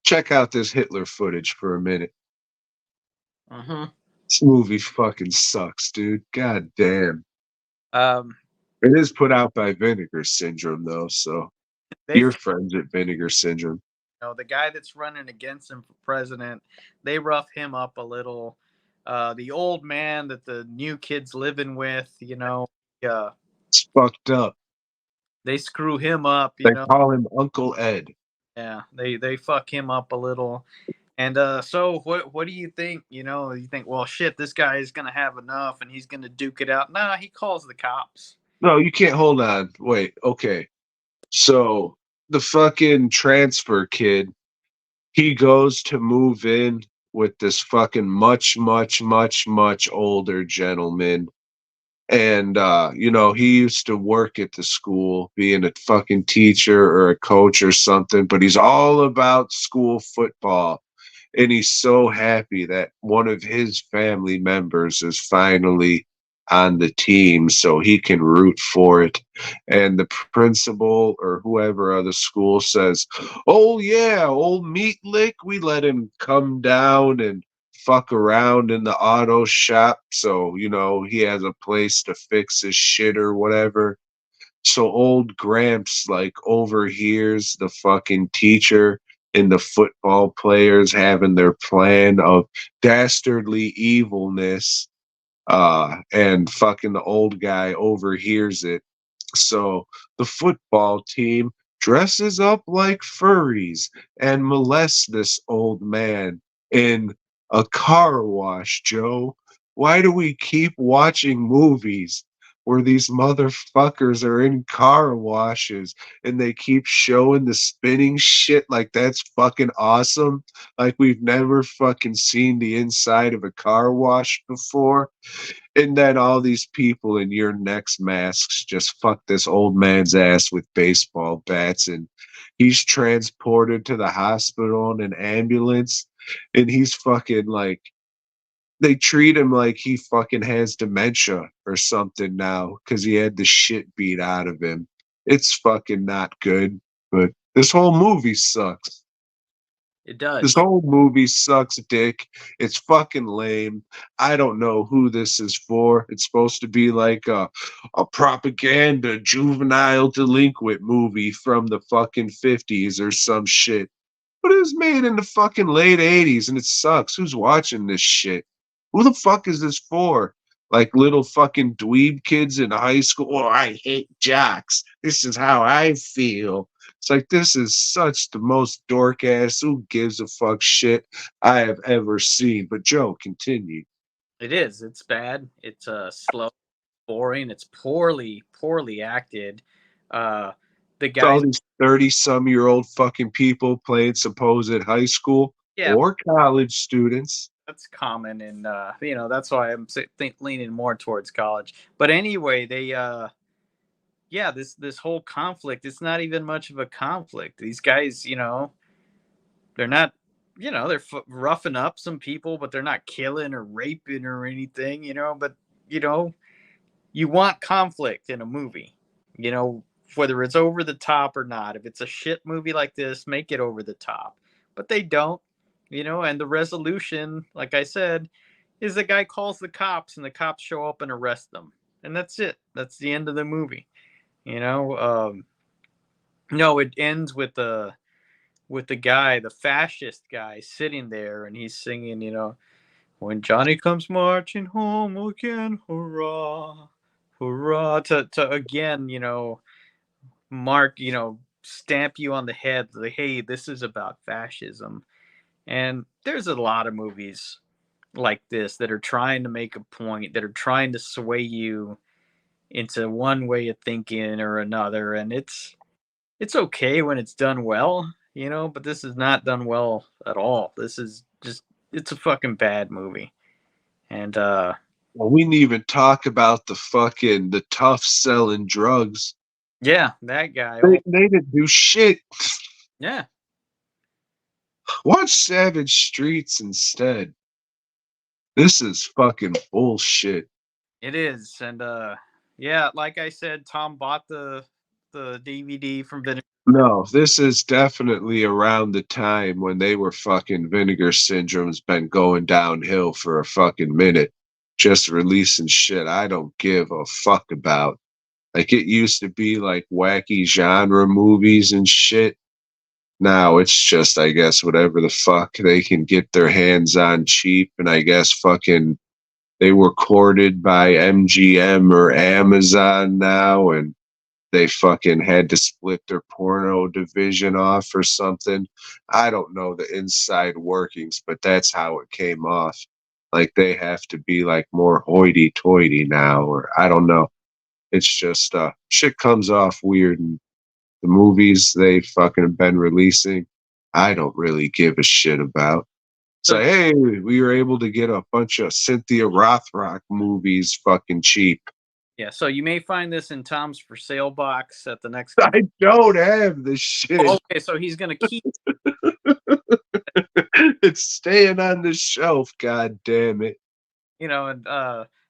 check out this Hitler footage for a minute. This movie fucking sucks, dude. God damn. It is put out by Vinegar Syndrome, though, so you're friends at Vinegar Syndrome. The guy that's running against him for president, they rough him up a little. The old man that the new kid's living with, it's fucked up. They screw him up. They call him Uncle Ed. Yeah, they fuck him up a little. And so what do you think? You think, well, shit, this guy is gonna have enough, and he's gonna duke it out. Nah, he calls the cops. No, you can't. Hold on. Wait. Okay. So the fucking transfer kid, he goes to move in with this fucking much, much, much, much older gentleman. And, he used to work at the school, being a fucking teacher or a coach or something, but he's all about school football. And he's so happy that one of his family members is finally on the team so he can root for it. And the principal or whoever of the school says, oh yeah, old Meat Lick, we let him come down and fuck around in the auto shop so he has a place to fix his shit or whatever. So old Gramps overhears the fucking teacher and the football players having their plan of dastardly evilness, and fucking the old guy overhears it. So the football team dresses up like furries and molests this old man in a car wash, Joe. Why do we keep watching movies where these motherfuckers are in car washes and they keep showing the spinning shit like that's fucking awesome? Like we've never fucking seen the inside of a car wash before. And then all these people in your next masks just fuck this old man's ass with baseball bats, and he's transported to the hospital in an ambulance, and he's fucking like they treat him like he fucking has dementia or something now because he had the shit beat out of him. It's fucking not good, but this whole movie sucks. It This does. whole movie sucks dick. It's fucking lame. I don't know who this is for. It's supposed to be like a propaganda juvenile delinquent movie from the fucking 50s or some shit. But it was made in the fucking late 80s and it sucks. Who's watching this shit? Who the fuck is this for? Like little fucking dweeb kids in high school. Oh, I hate jocks. This is how I feel. It's like this is such the most dork ass who gives a fuck shit I have ever seen. But Joe, continue. It is. It's bad. It's slow, boring. It's poorly acted. Uh, the It's all guys, these 30-some-year-old fucking people playing supposed high school yeah, or college students. that's common, and that's why I'm leaning more towards college. But anyway, yeah, this whole conflict. It's not even much of a conflict. These guys, they're not, they're roughing up some people, but they're not killing or raping or anything, But you know, you want conflict in a movie, whether it's over the top or not. If it's a shit movie like this, make it over the top. But they don't, and the resolution, like I said, is the guy calls the cops and the cops show up and arrest them. And that's it. That's the end of the movie. You know, no, it ends with the guy, the fascist guy, sitting there and he's singing, when Johnny comes marching home again, hurrah, hurrah, to again, mark, stamp you on the head, like, hey, this is about fascism. And there's a lot of movies like this that are trying to make a point, that are trying to sway you into one way of thinking or another, and it's okay when it's done well, but this is not done well at all. This is just it's a fucking bad movie. And Well, we didn't even talk about the tough selling drugs. yeah, that guy. They, Oh, they didn't do shit. yeah, Watch Savage Streets instead. This is fucking bullshit. it is. And yeah, like I said, Tom bought the DVD from Vinegar. No, this is definitely around the time when they were fucking Vinegar Syndrome's been going downhill for a fucking minute. Just releasing shit I don't give a fuck about. Like it used to be like wacky genre movies and shit. Now it's just, I guess, whatever the fuck they can get their hands on cheap. And I guess fucking they were courted by MGM or Amazon now. And they fucking had to split their porno division off or something. I don't know the inside workings, but that's how it came off. Like they have to be like more hoity toity now, or I don't know. It's just shit comes off weird, and the movies they fucking been releasing, I don't really give a shit about. It's So like, hey, we were able to get a bunch of Cynthia Rothrock movies fucking cheap. yeah, so you may find this in Tom's for sale box at the next. I don't have this shit. Oh, okay, so he's gonna keep. It's staying on the shelf, god damn it. And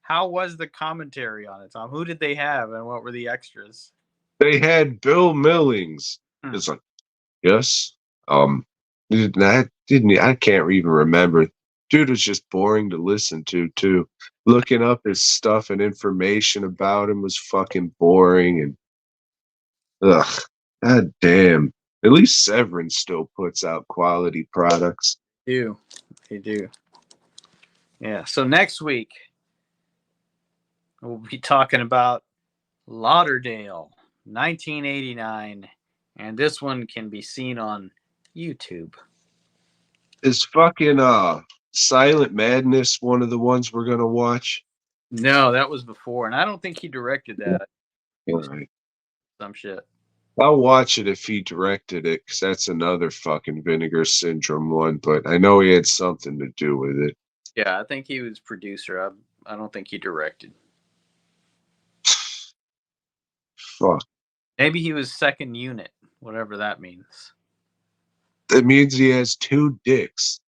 how was the commentary on it, Tom? Who did they have, and what were the extras? They had Bill Millings. Hmm. It's like, yes. I didn't. I can't even remember. Dude was just boring to listen to too. Looking up his stuff and information about him was fucking boring and ugh. God damn. At least Severance still puts out quality products. Do they do? Yeah. So next week we'll be talking about Lauderdale, 1989, And this one can be seen on YouTube. Is fucking Silent Madness one of the ones we're gonna watch? No, that was before, and I don't think he directed that. He All was right. some shit. I'll watch it if he directed it, because that's another fucking Vinegar Syndrome one, but I know he had something to do with it. Yeah, I think he was producer. I don't think he directed. Fuck. Maybe he was second unit, whatever that means. That means he has two dicks.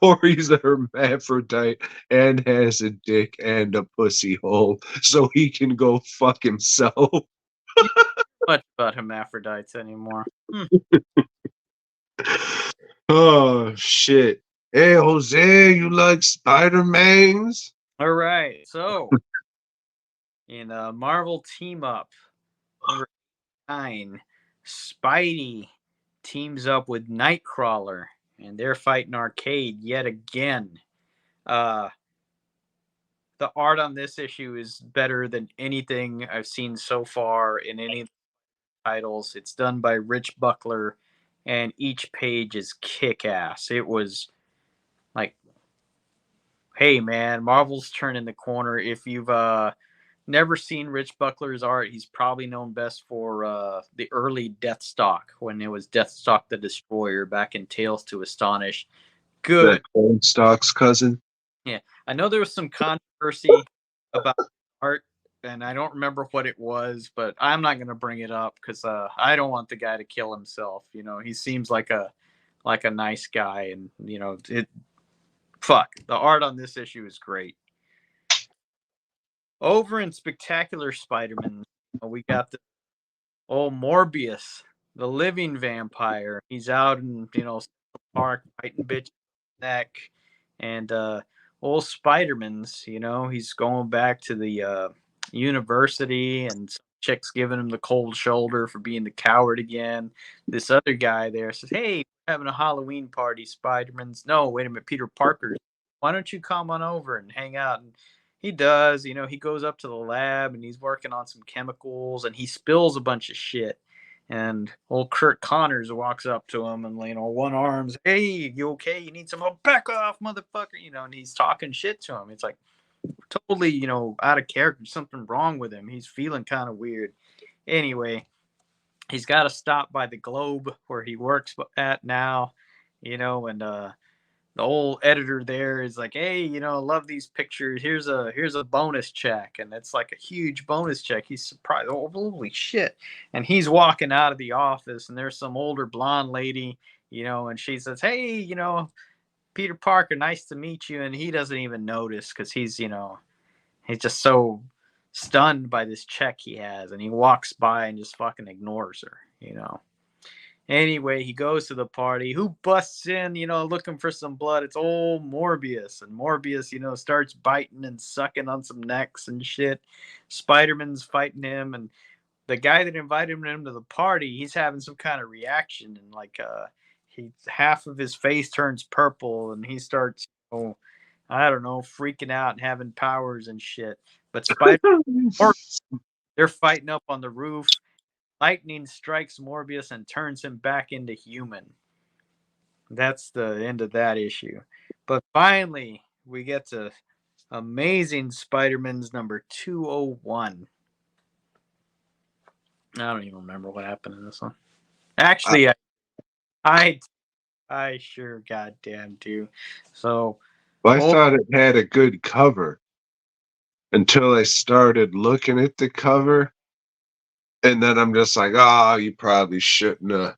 Or he's a hermaphrodite and has a dick and a pussy hole, so he can go fuck himself. Much about hermaphrodites anymore. Oh shit. Hey Jose, you like Spider-Mans? All right, so in Marvel Team Up number 9, Spidey teams up with Nightcrawler, and they're fighting Arcade yet again. Uh, the art on this issue is better than anything I've seen so far in any titles. It's done by Rich Buckler, and each page is kick ass. It was like, hey man, Marvel's turning the corner. If you've never seen Rich Buckler's art, he's probably known best for the early Deathstalk, when it was Deathstalk the Destroyer back in Tales to Astonish. Good. That Cold Stock's cousin? Yeah, I know there was some controversy about art, and I don't remember what it was, but I'm not going to bring it up because I don't want the guy to kill himself. You know, he seems like a nice guy, and you know, fuck, the art on this issue is great. Over in Spectacular Spider-Man, we got the old Morbius, the living vampire. He's out in Central Park fighting bitch neck, and old Spider-Man's. He's going back to the university, and some chick's giving him the cold shoulder for being the coward again. This other guy there says, "Hey, we're having a Halloween party, Spider-Man's." No, wait a minute, Peter Parker's. Why don't you come on over and hang out? And he does. He goes up to the lab and he's working on some chemicals, and he spills a bunch of shit. And old Kurt Connors walks up to him and, one arm's, "Hey, you okay? You need some help? Back off, motherfucker." And he's talking shit to him. It's like totally, out of character. Something wrong with him. He's feeling kind of weird. Anyway, he's got to stop by the Globe where he works at now, and the old editor there is like, "Hey, I love these pictures. Here's a bonus check," and it's like a huge bonus check. He's surprised. Oh, holy shit! And he's walking out of the office, and there's some older blonde lady, and she says, "Hey, Peter Parker, nice to meet you," and he doesn't even notice because he's just so stunned by this check he has, and he walks by and just fucking ignores her. Anyway, he goes to the party. Who busts in, looking for some blood? It's old Morbius. And Morbius, starts biting and sucking on some necks and shit. Spider-Man's fighting him. And the guy that invited him to the party, he's having some kind of reaction. And half of his face turns purple and he starts, I don't know, freaking out and having powers and shit. But they're fighting up on the roof. Lightning strikes Morbius and turns him back into human. That's the end of that issue. But finally, we get to Amazing Spider-Man's number 201. I don't even remember what happened in this one. Actually, I sure goddamn do. So, I thought it had a good cover until I started looking at the cover. And then I'm just like, oh, you probably shouldn't have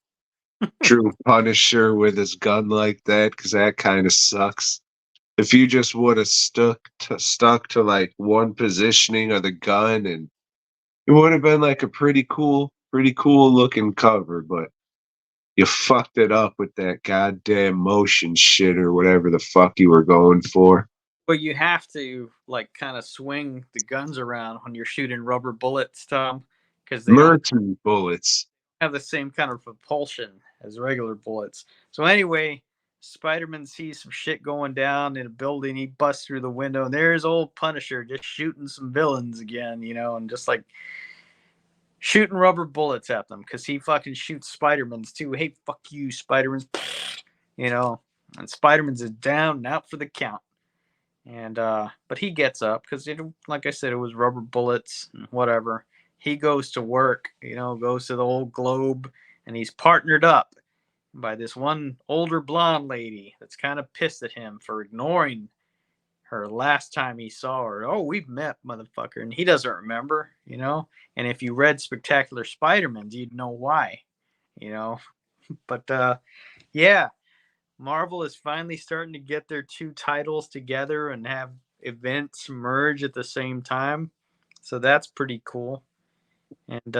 drew Punisher with his gun like that, because that kind of sucks. If you just would have stuck to like one positioning of the gun, and it would have been like a pretty cool looking cover, but you fucked it up with that goddamn motion shit or whatever the fuck you were going for. but you have to kind of swing the guns around when you're shooting rubber bullets, Tom, because they don't Mercury bullets. have the same kind of propulsion as regular bullets. So anyway, Spider-Man sees some shit going down in a building. He busts through the window, and there's old Punisher just shooting some villains again, and just like shooting rubber bullets at them because he fucking shoots Spider-Man's too. Hey, fuck you, Spider-Man's, and Spider-Man's is down and out for the count. And but he gets up because like I said, it was rubber bullets and whatever. He goes to work, goes to the old Globe, and he's partnered up by this one older blonde lady that's kind of pissed at him for ignoring her last time he saw her. Oh, we've met, motherfucker. And he doesn't remember. And if you read Spectacular Spider-Man, you'd know why, you know. But yeah, Marvel is finally starting to get their two titles together and have events merge at the same time. So that's pretty cool. And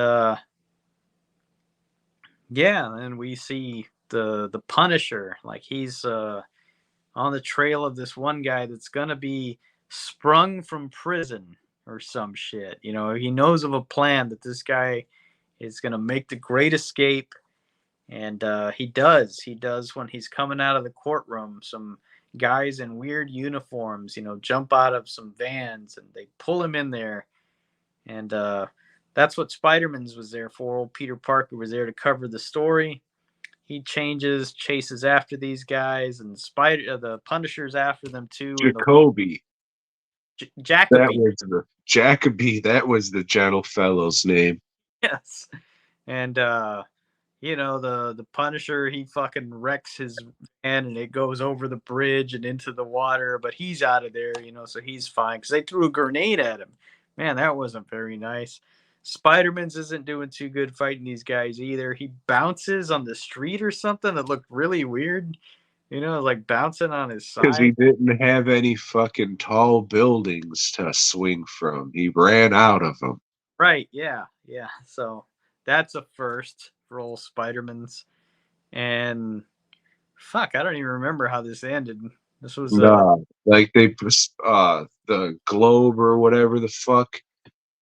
yeah, and we see the Punisher, like he's on the trail of this one guy that's gonna be sprung from prison or some shit. He knows of a plan that this guy is gonna make the great escape, and he does. He does when he's coming out of the courtroom. Some guys in weird uniforms, jump out of some vans and they pull him in there, and that's what Spider-Man's was there for. Old Peter Parker was there to cover the story. He chases after these guys, and the Punisher's after them too. And Jacoby. Jacoby. That was the gentle fellow's name. Yes. And the Punisher, he fucking wrecks his van and it goes over the bridge and into the water, but he's out of there, so he's fine because they threw a grenade at him. Man, that wasn't very nice. Spider-Man's isn't doing too good fighting these guys either. He bounces on the street or something that looked really weird, like bouncing on his side. Because he didn't have any fucking tall buildings to swing from. He ran out of them. Right, yeah. So that's a first for old Spider-Man's. And fuck, I don't even remember how this ended. This was like they the Globe or whatever the fuck,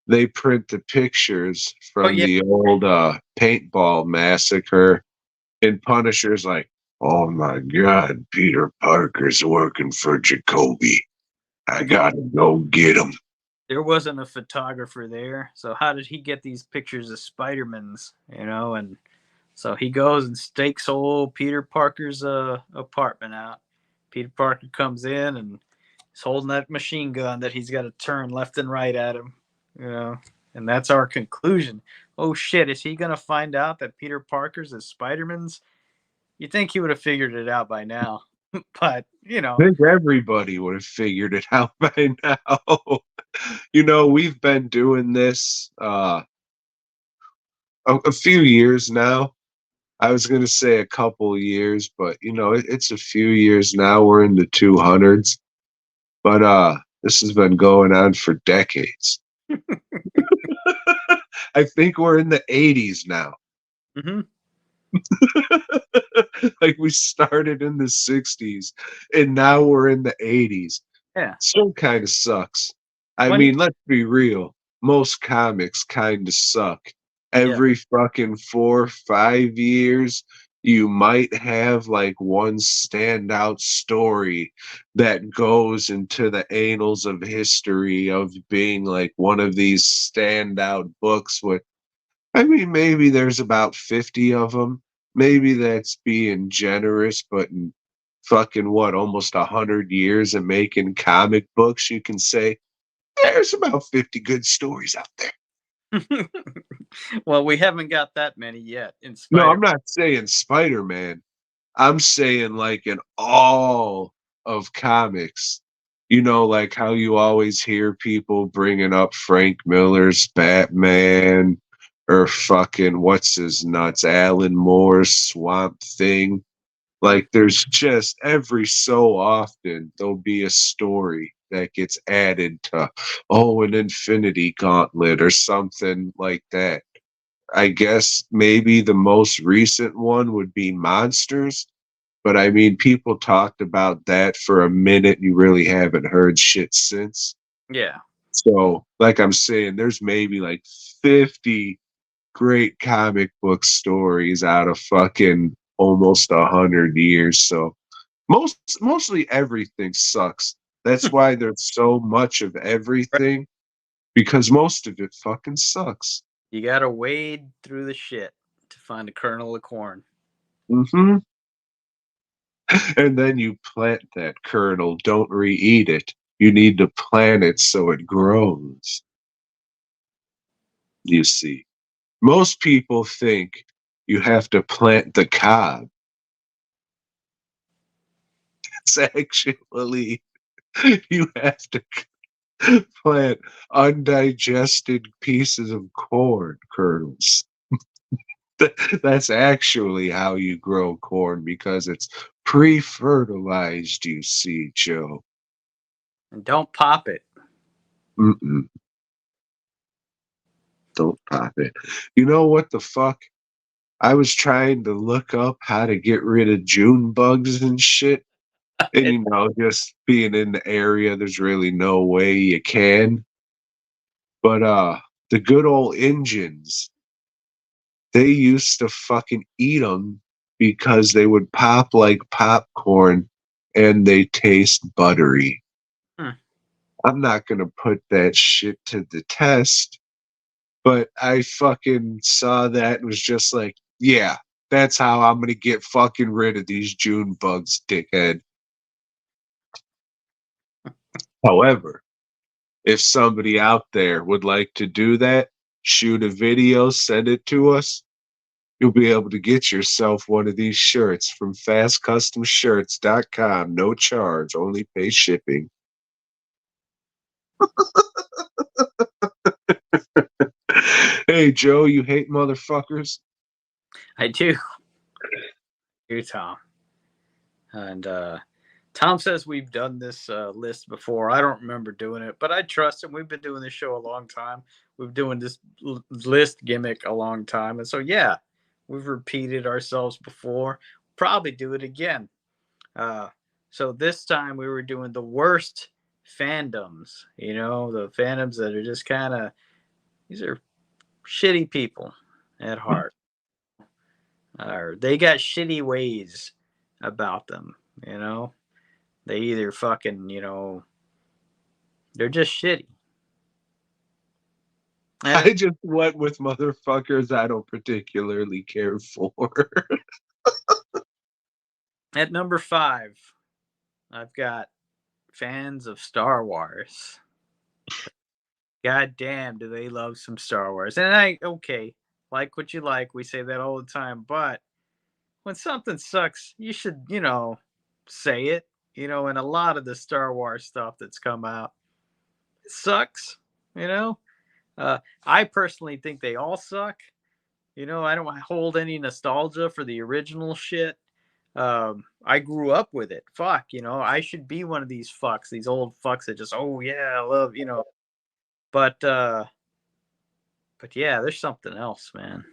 they print the pictures from the old paintball massacre, and Punisher's like, oh my god, Peter Parker's working for Jacoby. I gotta go get him. There wasn't a photographer there, so how did he get these pictures of Spider-Man's, and so he goes and stakes old Peter Parker's apartment out. Peter Parker comes in and he's holding that machine gun that he's got to turn left and right at him, and that's our conclusion. Oh shit, is he going to find out that Peter Parker's is Spider-Man's? You'd think he would have figured it out by now, but, I think everybody would have figured it out by now. We've been doing this a few years now. I was going to say a couple years, but it's a few years now. We're in the 200s, but this has been going on for decades. I think we're in the 80s now. Mm-hmm. Like we started in the 60s and now we're in the 80s. Yeah. Still kind of sucks. I mean, let's be real. Most comics kind of suck. Every fucking 4 or 5 years, you might have like one standout story that goes into the annals of history of being like one of these standout books with, I mean, maybe there's about 50 of them. Maybe that's being generous, but in fucking almost 100 years of making comic books, you can say there's about 50 good stories out there. Well, we haven't got that many yet. No, I'm not saying Spider-Man. I'm saying like in all of comics. Like how you always hear people bringing up Frank Miller's Batman or fucking what's his nuts, Alan Moore's Swamp Thing. Like there's just every so often there'll be a story that gets added to an Infinity Gauntlet or something like that. I guess maybe the most recent one would be Monsters, but I mean people talked about that for a minute. You really haven't heard shit since. Yeah. So like I'm saying, there's maybe like 50 great comic book stories out of fucking almost 100 years. So Mostly everything sucks. That's why there's so much of everything, because most of it fucking sucks. You gotta wade through the shit to find a kernel of corn. Hmm. And then you plant that kernel. Don't re-eat it. You need to plant it so it grows. You see, most people think you have to plant the cob. It's actually you have to plant undigested pieces of corn kernels. That's actually how you grow corn because it's pre-fertilized, you see, Joe. And don't pop it. Mm-mm, don't pop it. You know what the fuck? I was trying to look up how to get rid of June bugs and shit. And just being in the area, there's really no way you can. But the good old Injuns, they used to fucking eat them because they would pop like popcorn and they taste buttery. Hmm. I'm not gonna put that shit to the test, but I fucking saw that and was just like, yeah, that's how I'm gonna get fucking rid of these June bugs, dickhead. However, if somebody out there would like to do that, shoot a video, send it to us, you'll be able to get yourself one of these shirts from fastcustomshirts.com. No charge, only pay shipping. Hey, Joe, you hate motherfuckers? I do. You, Tom. And Tom says we've done this list before. I don't remember doing it, but I trust him. We've been doing this show a long time. We've doing this list gimmick a long time, and so yeah, we've repeated ourselves before. Probably do it again. Uh, so this time we were doing the worst fandoms. The fandoms that are just kind of, these are shitty people at heart, or they got shitty ways about them. You know, they either fucking, they're just shitty. And I just went with motherfuckers I don't particularly care for. at number 5, I've got fans of Star Wars. God damn, do they love some Star Wars? And okay, like what you like. We say that all the time. But when something sucks, you should, say it. And a lot of the Star Wars stuff that's come out, it sucks. You know, I personally think they all suck. I don't hold any nostalgia for the original shit. I grew up with it. Fuck, I should be one of these fucks, these old fucks that just, oh yeah, I love, But yeah, there's something else, man.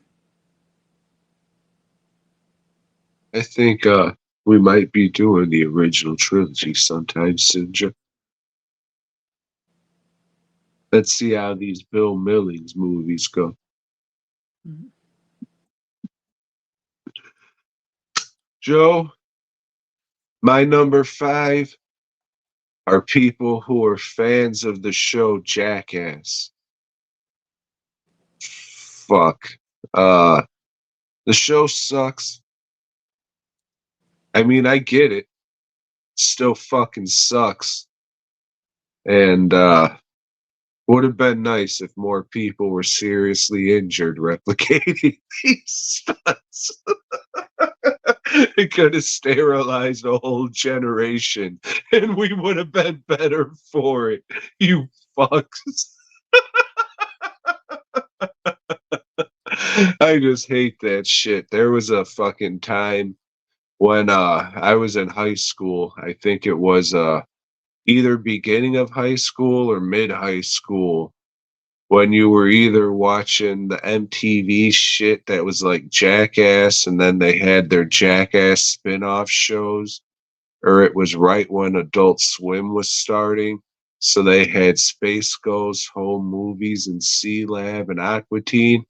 I think we might be doing the original trilogy sometime soon, Joe. Let's see how these Bill Millings movies go. Mhm. Joe, my number 5 are people who are fans of the show Jackass. Fuck. Uh, the show sucks. I mean, I get it. Still fucking sucks. And would have been nice if more people were seriously injured replicating these stunts. It could have sterilized a whole generation, and we would have been better for it. You fucks. I just hate that shit. There was a fucking time when I was in high school. I think it was either beginning of high school or mid high school, when you were either watching the MTV shit that was like Jackass, and then they had their Jackass spin-off shows, or it was right when Adult Swim was starting. So they had Space Ghost, Home Movies, and C Lab and Aqua Teen.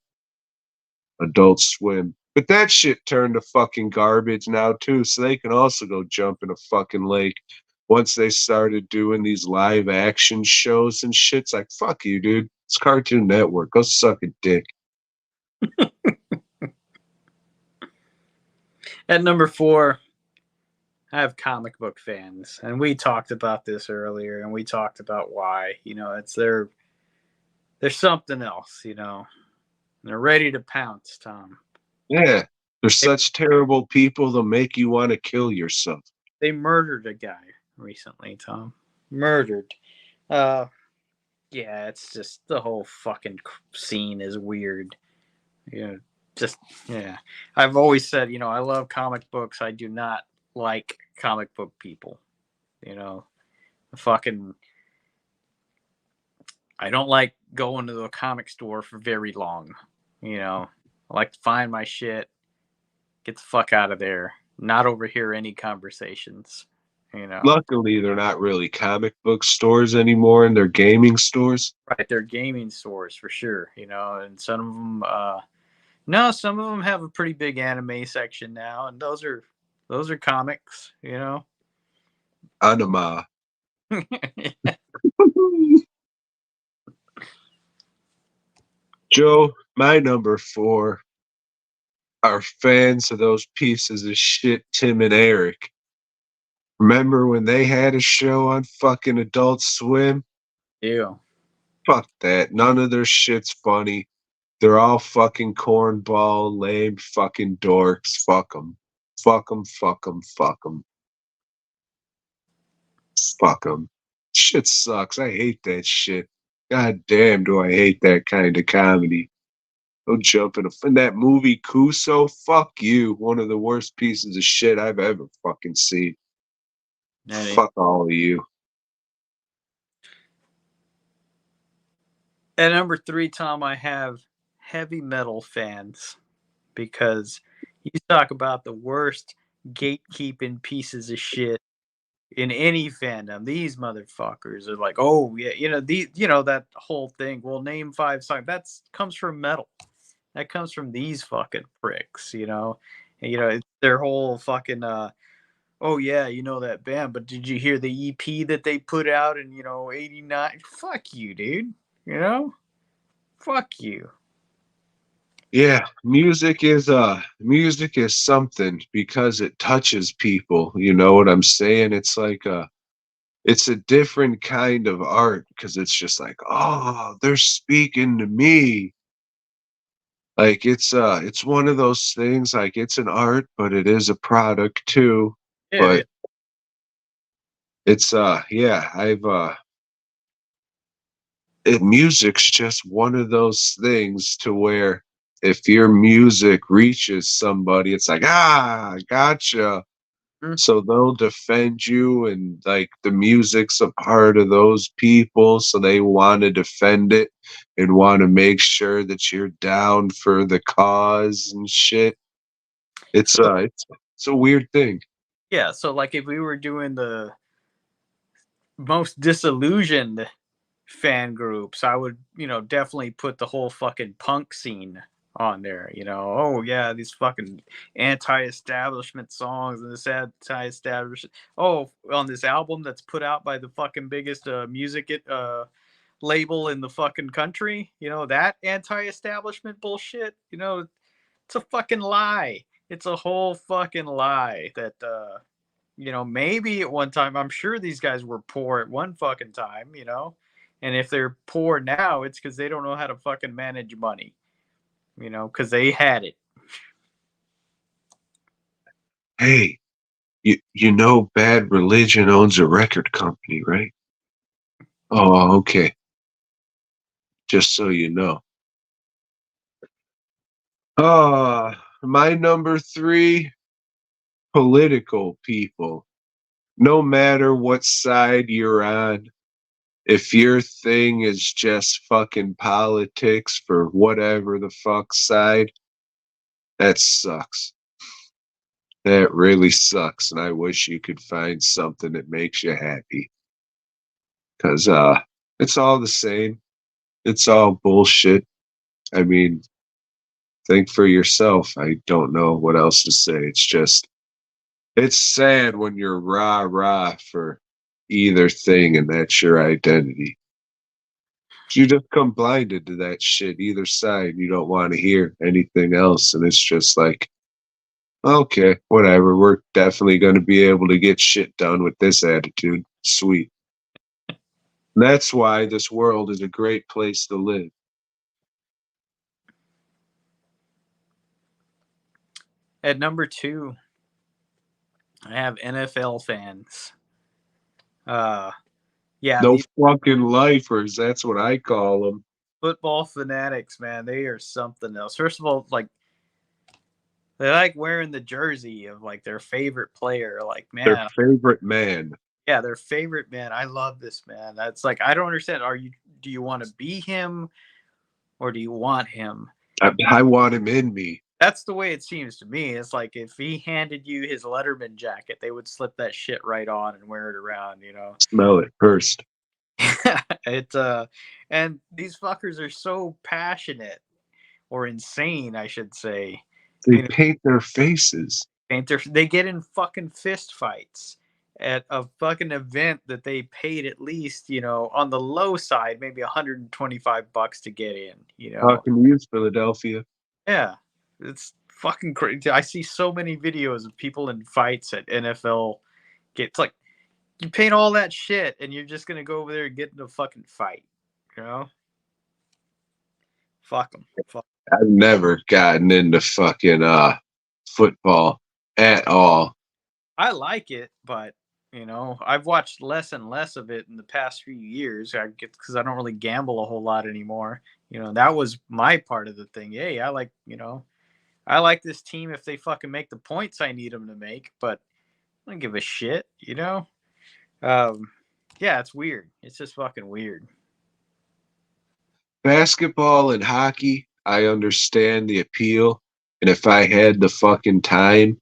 Adult Swim. But that shit turned to fucking garbage now too, so they can also go jump in a fucking lake. Once they started doing these live action shows and shit, it's like, fuck you, dude. It's Cartoon Network. Go suck a dick. At number 4, I have comic book fans, and we talked about this earlier, and we talked about why. It's there's something else. They're ready to pounce, Tom. Yeah. They're They, such terrible people, they'll make you want to kill yourself. they murdered a guy recently, Tom. Murdered. Uh, yeah, it's just the whole fucking scene is weird. Yeah, just yeah. I've always said, I love comic books. I do not like comic book people. Fucking. I don't like going to the comic store for very long. I like to find my shit, get the fuck out of there, not overhear any conversations. Luckily, they're not really comic book stores anymore, and they're gaming stores. Right? They're gaming stores for sure. And some of them, no, some of them have a pretty big anime section now, and those are comics. Anima. Joe, my number 4 are fans of those pieces of shit, Tim and Eric. Remember when they had a show on fucking Adult Swim? Ew. Fuck that. None of their shit's funny. They're all fucking cornball, lame fucking dorks. Fuck them. Fuck them, fuck them, fuck them. Fuck them. Shit sucks. I hate that shit. God damn, do I hate that kind of comedy. Go jump in that movie Kuso. Fuck you. One of the worst pieces of shit I've ever fucking seen. Fuck all of you. At number 3, Tom, I have heavy metal fans because you talk about the worst gatekeeping pieces of shit in any fandom. These motherfuckers are like, oh yeah, that whole thing. Well, name 5 songs. That comes from metal. That comes from these fucking pricks. It's their whole fucking. Oh yeah, that band. But did you hear the EP that they put out in '89? Fuck you, dude. Fuck you. Yeah, music is something because it touches people. You know what I'm saying? It's a different kind of art because it's just like, oh, they're speaking to me. Like it's one of those things, like it's an art, but it is a product too. Yeah, But it's yeah, music's just one of those things to where if your music reaches somebody, it's like, gotcha. So they'll defend you, and like the music's a part of those people, so they want to defend it and want to make sure that you're down for the cause and shit. It's a weird thing. yeah. So like, if we were doing the most disillusioned fan groups, I would, definitely put the whole fucking punk scene on there. Oh yeah, these fucking anti-establishment songs and this anti-establishment. Oh, on this album that's put out by the fucking biggest music label in the fucking country. That anti-establishment bullshit. It's a fucking lie. It's a whole fucking lie that maybe at one time, I'm sure these guys were poor at one fucking time, and if they're poor now, it's because they don't know how to fucking manage money, because they had it. Hey, you know Bad Religion owns a record company, right? Oh, okay. Just so you know. My number 3, political people. No matter what side you're on, if your thing is just fucking politics for whatever the fuck side, that sucks. That really sucks, and I wish you could find something that makes you happy. Cause it's all the same. It's all bullshit. I mean, think for yourself. I don't know what else to say. It's just, it's sad when you're rah rah for either thing and that's your identity. You just come blinded to that shit, either side. You don't want to hear anything else. And it's just like, okay, whatever. We're definitely going to be able to get shit done with this attitude. Sweet. That's why this world is a great place to live. At number 2, I have NFL fans. Yeah, No these fucking lifers. That's what I call them. football fanatics, man, they are something else. First of all, like they like wearing the jersey of like their favorite player. Like, Their man, favorite man. yeah, their favorite man. I love this man. That's like I don't understand. Do you want to be him or do you want him? I want him in me. That's the way it seems to me. It's like if he handed you his Letterman jacket, they would slip that shit right on and wear it around, you know. Smell it first. It and these fuckers are so passionate or insane, I should say. They You know, paint their faces. they get in fucking fist fights at a fucking event that they paid at least, you know, on the low side, maybe $125 to get in, you know. Talking to you, Philadelphia. Yeah. It's fucking crazy. I see so many videos of people in fights at NFL. It's like you paint all that shit and you're just gonna go over there and get in a fucking fight, you know? Fuck them. Fuck. I've never gotten into fucking football at all. I like it, but you know, I've watched less and less of it in the past few years. I get because I don't really gamble a whole lot anymore. You know, that was my part of the thing. Hey, I like, you know, I like this team if they fucking make the points I need them to make, but I don't give a shit, you know? Yeah, it's weird. It's just fucking weird. Basketball and hockey, I understand the appeal. And if I had the fucking time,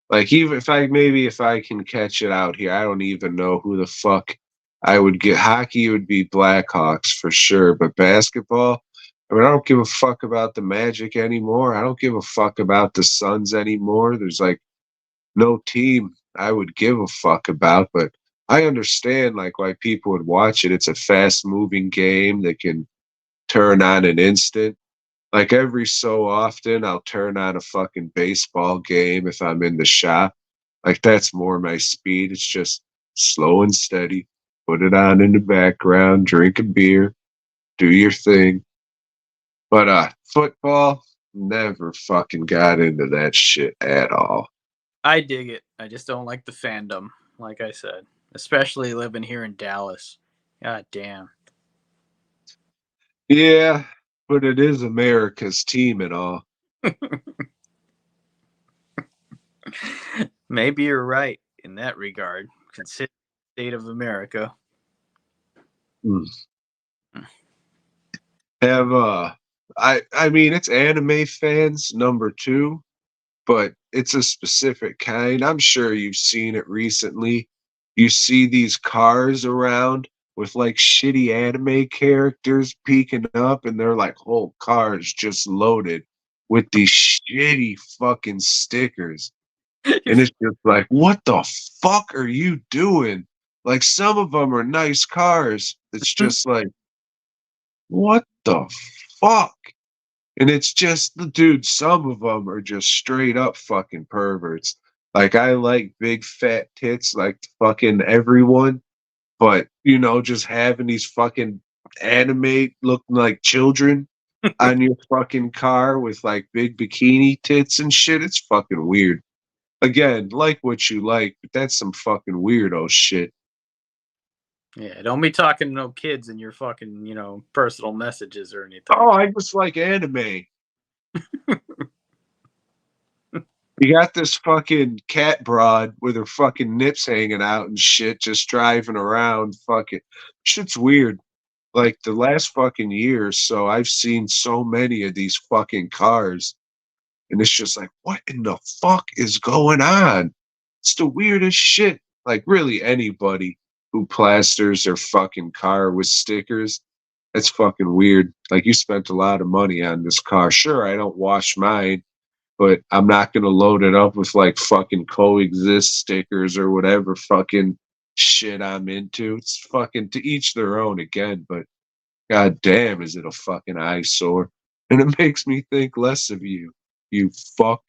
like even if I can catch it out here, I don't even know who the fuck I would get. Hockey would be Blackhawks for sure, but basketball, I mean, I don't give a fuck about the Magic anymore. I don't give a fuck about the Suns anymore. There's like no team I would give a fuck about, but I understand like why people would watch it. It's a fast moving game that can turn on an instant. Like every so often, I'll turn on a fucking baseball game if I'm in the shop. Like that's more my speed. It's just slow and steady. Put it on in the background, drink a beer, do your thing. But football, never fucking got into that shit at all. I dig it. I just don't like the fandom, like I said, especially living here in Dallas. God damn. Yeah, but it is America's team and all. Maybe you're right in that regard, considering the state of America. Mm. Have I mean it's anime fans number 2, but it's a specific kind. I'm sure you've seen it recently. You see these cars around with like shitty anime characters peeking up, and they're like whole cars just loaded with these shitty fucking stickers. And it's just like, what the fuck are you doing? Like some of them are nice cars. It's just like, what the fuck? And it's just, dude, some of them are just straight up fucking perverts. Like, I like big fat tits, like fucking everyone, but, you know, just having these fucking anime looking like children on your fucking car with like big bikini tits and shit, it's fucking weird. Again, like what you like, but that's some fucking weirdo shit. Yeah, don't be talking to no kids in your fucking, you know, personal messages or anything. Oh, I just like anime. You got this fucking cat broad with her fucking nips hanging out and shit, just driving around. Fucking shit's weird. Like the last fucking year or so, I've seen so many of these fucking cars, and it's just like, what in the fuck is going on? It's the weirdest shit. Like really, anybody who plasters their fucking car with stickers, That's fucking weird. Like, you spent a lot of money on this car. Sure, I don't wash mine, but I'm not gonna load it up with like fucking coexist stickers or whatever fucking shit I'm into. It's fucking to each their own again, but god damn, is it a fucking eyesore. And it makes me think less of you, you fuck.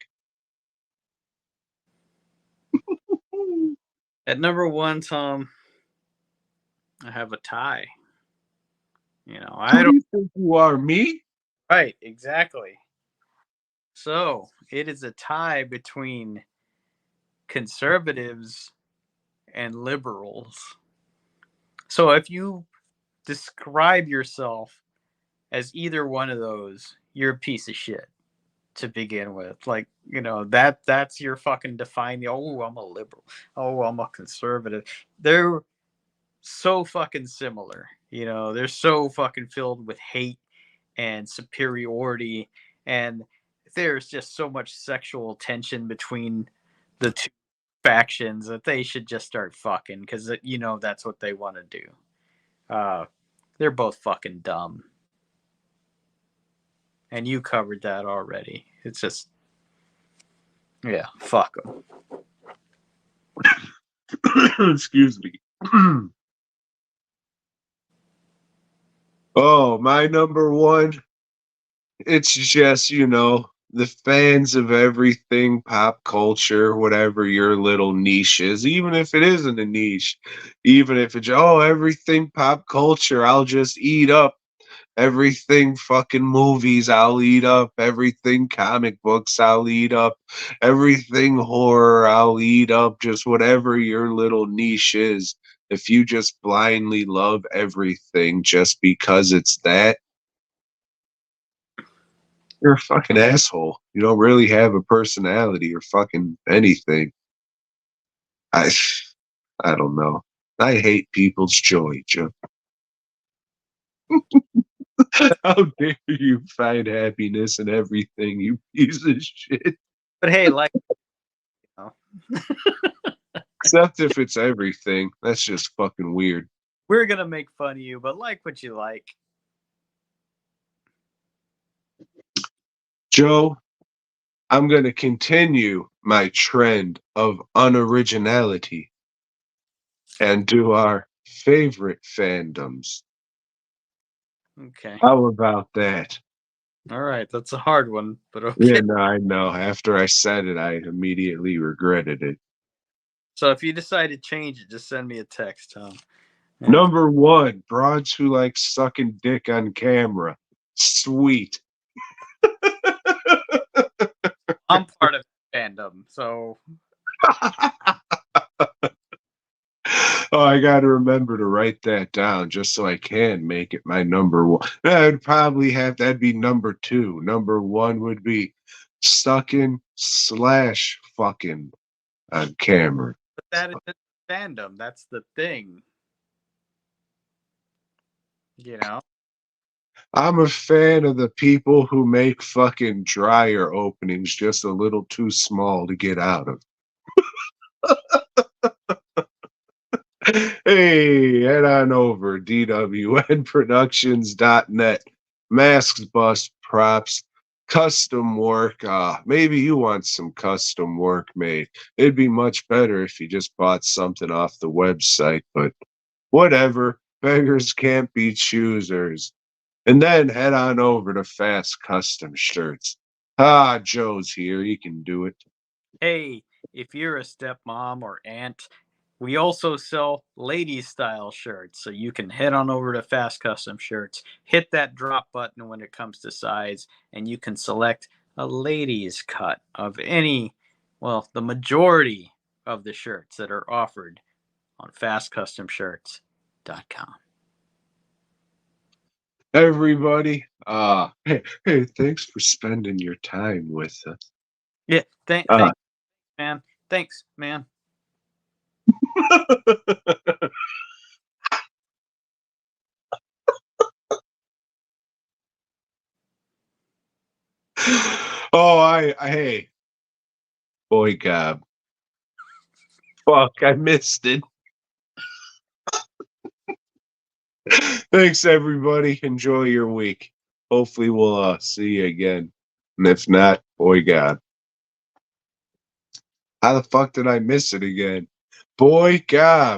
At number one, Tom, I have a tie. I Who do don't. you think you are, me? Right, exactly. So it is a tie between conservatives and liberals. So if you describe yourself as either one of those, you're a piece of shit to begin with. Like, that's your fucking defining. Oh, I'm a liberal. Oh, I'm a conservative. They're so fucking similar. They're so fucking filled with hate and superiority, and there's just so much sexual tension between the two factions that they should just start fucking, because that's what they want to do. They're both fucking dumb, and you covered that already. It's just, yeah, fuck them. Excuse me. Oh, my number one. It's just, the fans of everything pop culture, whatever your little niche is, even if it isn't a niche, even if it's, oh, everything pop culture, I'll just eat up. Everything fucking movies, I'll eat up. Everything comic books, I'll eat up. Everything horror, I'll eat up. Just whatever your little niche is. If you just blindly love everything just because it's that, you're a fucking asshole. You don't really have a personality or fucking anything. I I don't know. I hate people's joy, Joe. How dare you find happiness in everything, you piece of shit. But hey, like, you know, Except if it's everything. That's just fucking weird. we're gonna make fun of you, but like what you like. Joe, I'm going to continue my trend of unoriginality and do our favorite fandoms. Okay. How about that? All right, that's a hard one, but okay. Yeah, no, I know. After I said it, I immediately regretted it. So if you decide to change it, just send me a text, Tom. Yeah. Number one, broads who like sucking dick on camera. Sweet. I'm part of fandom, so Oh, I got to remember to write that down just so I can make it my number one. I'd probably have that'd be number two. Number one would be sucking slash fucking on camera. but that is fandom. That's the thing. You know. I'm a fan of the people who make fucking dryer openings just a little too small to get out of. Hey, head on over dwnproductions.net. Masks, bust, props, custom work. Maybe you want some custom work made. It'd be much better if you just bought something off the website, but whatever. Beggars can't be choosers. And then head on over to Fast Custom Shirts. Joe's here. He can do it. Hey, if you're a stepmom or aunt, we also sell ladies style shirts. So you can head on over to Fast Custom Shirts, hit that drop button when it comes to size, and you can select a ladies cut of the majority of the shirts that are offered on fastcustomshirts.com. Everybody, hey, thanks for spending your time with us. Yeah, Uh, thanks, man. Thanks, man. oh, hey, boy, gob. Fuck, I missed it. Thanks, everybody. Enjoy your week. Hopefully, we'll see you again. And if not, boy, God. How the fuck did I miss it again? Boy, God.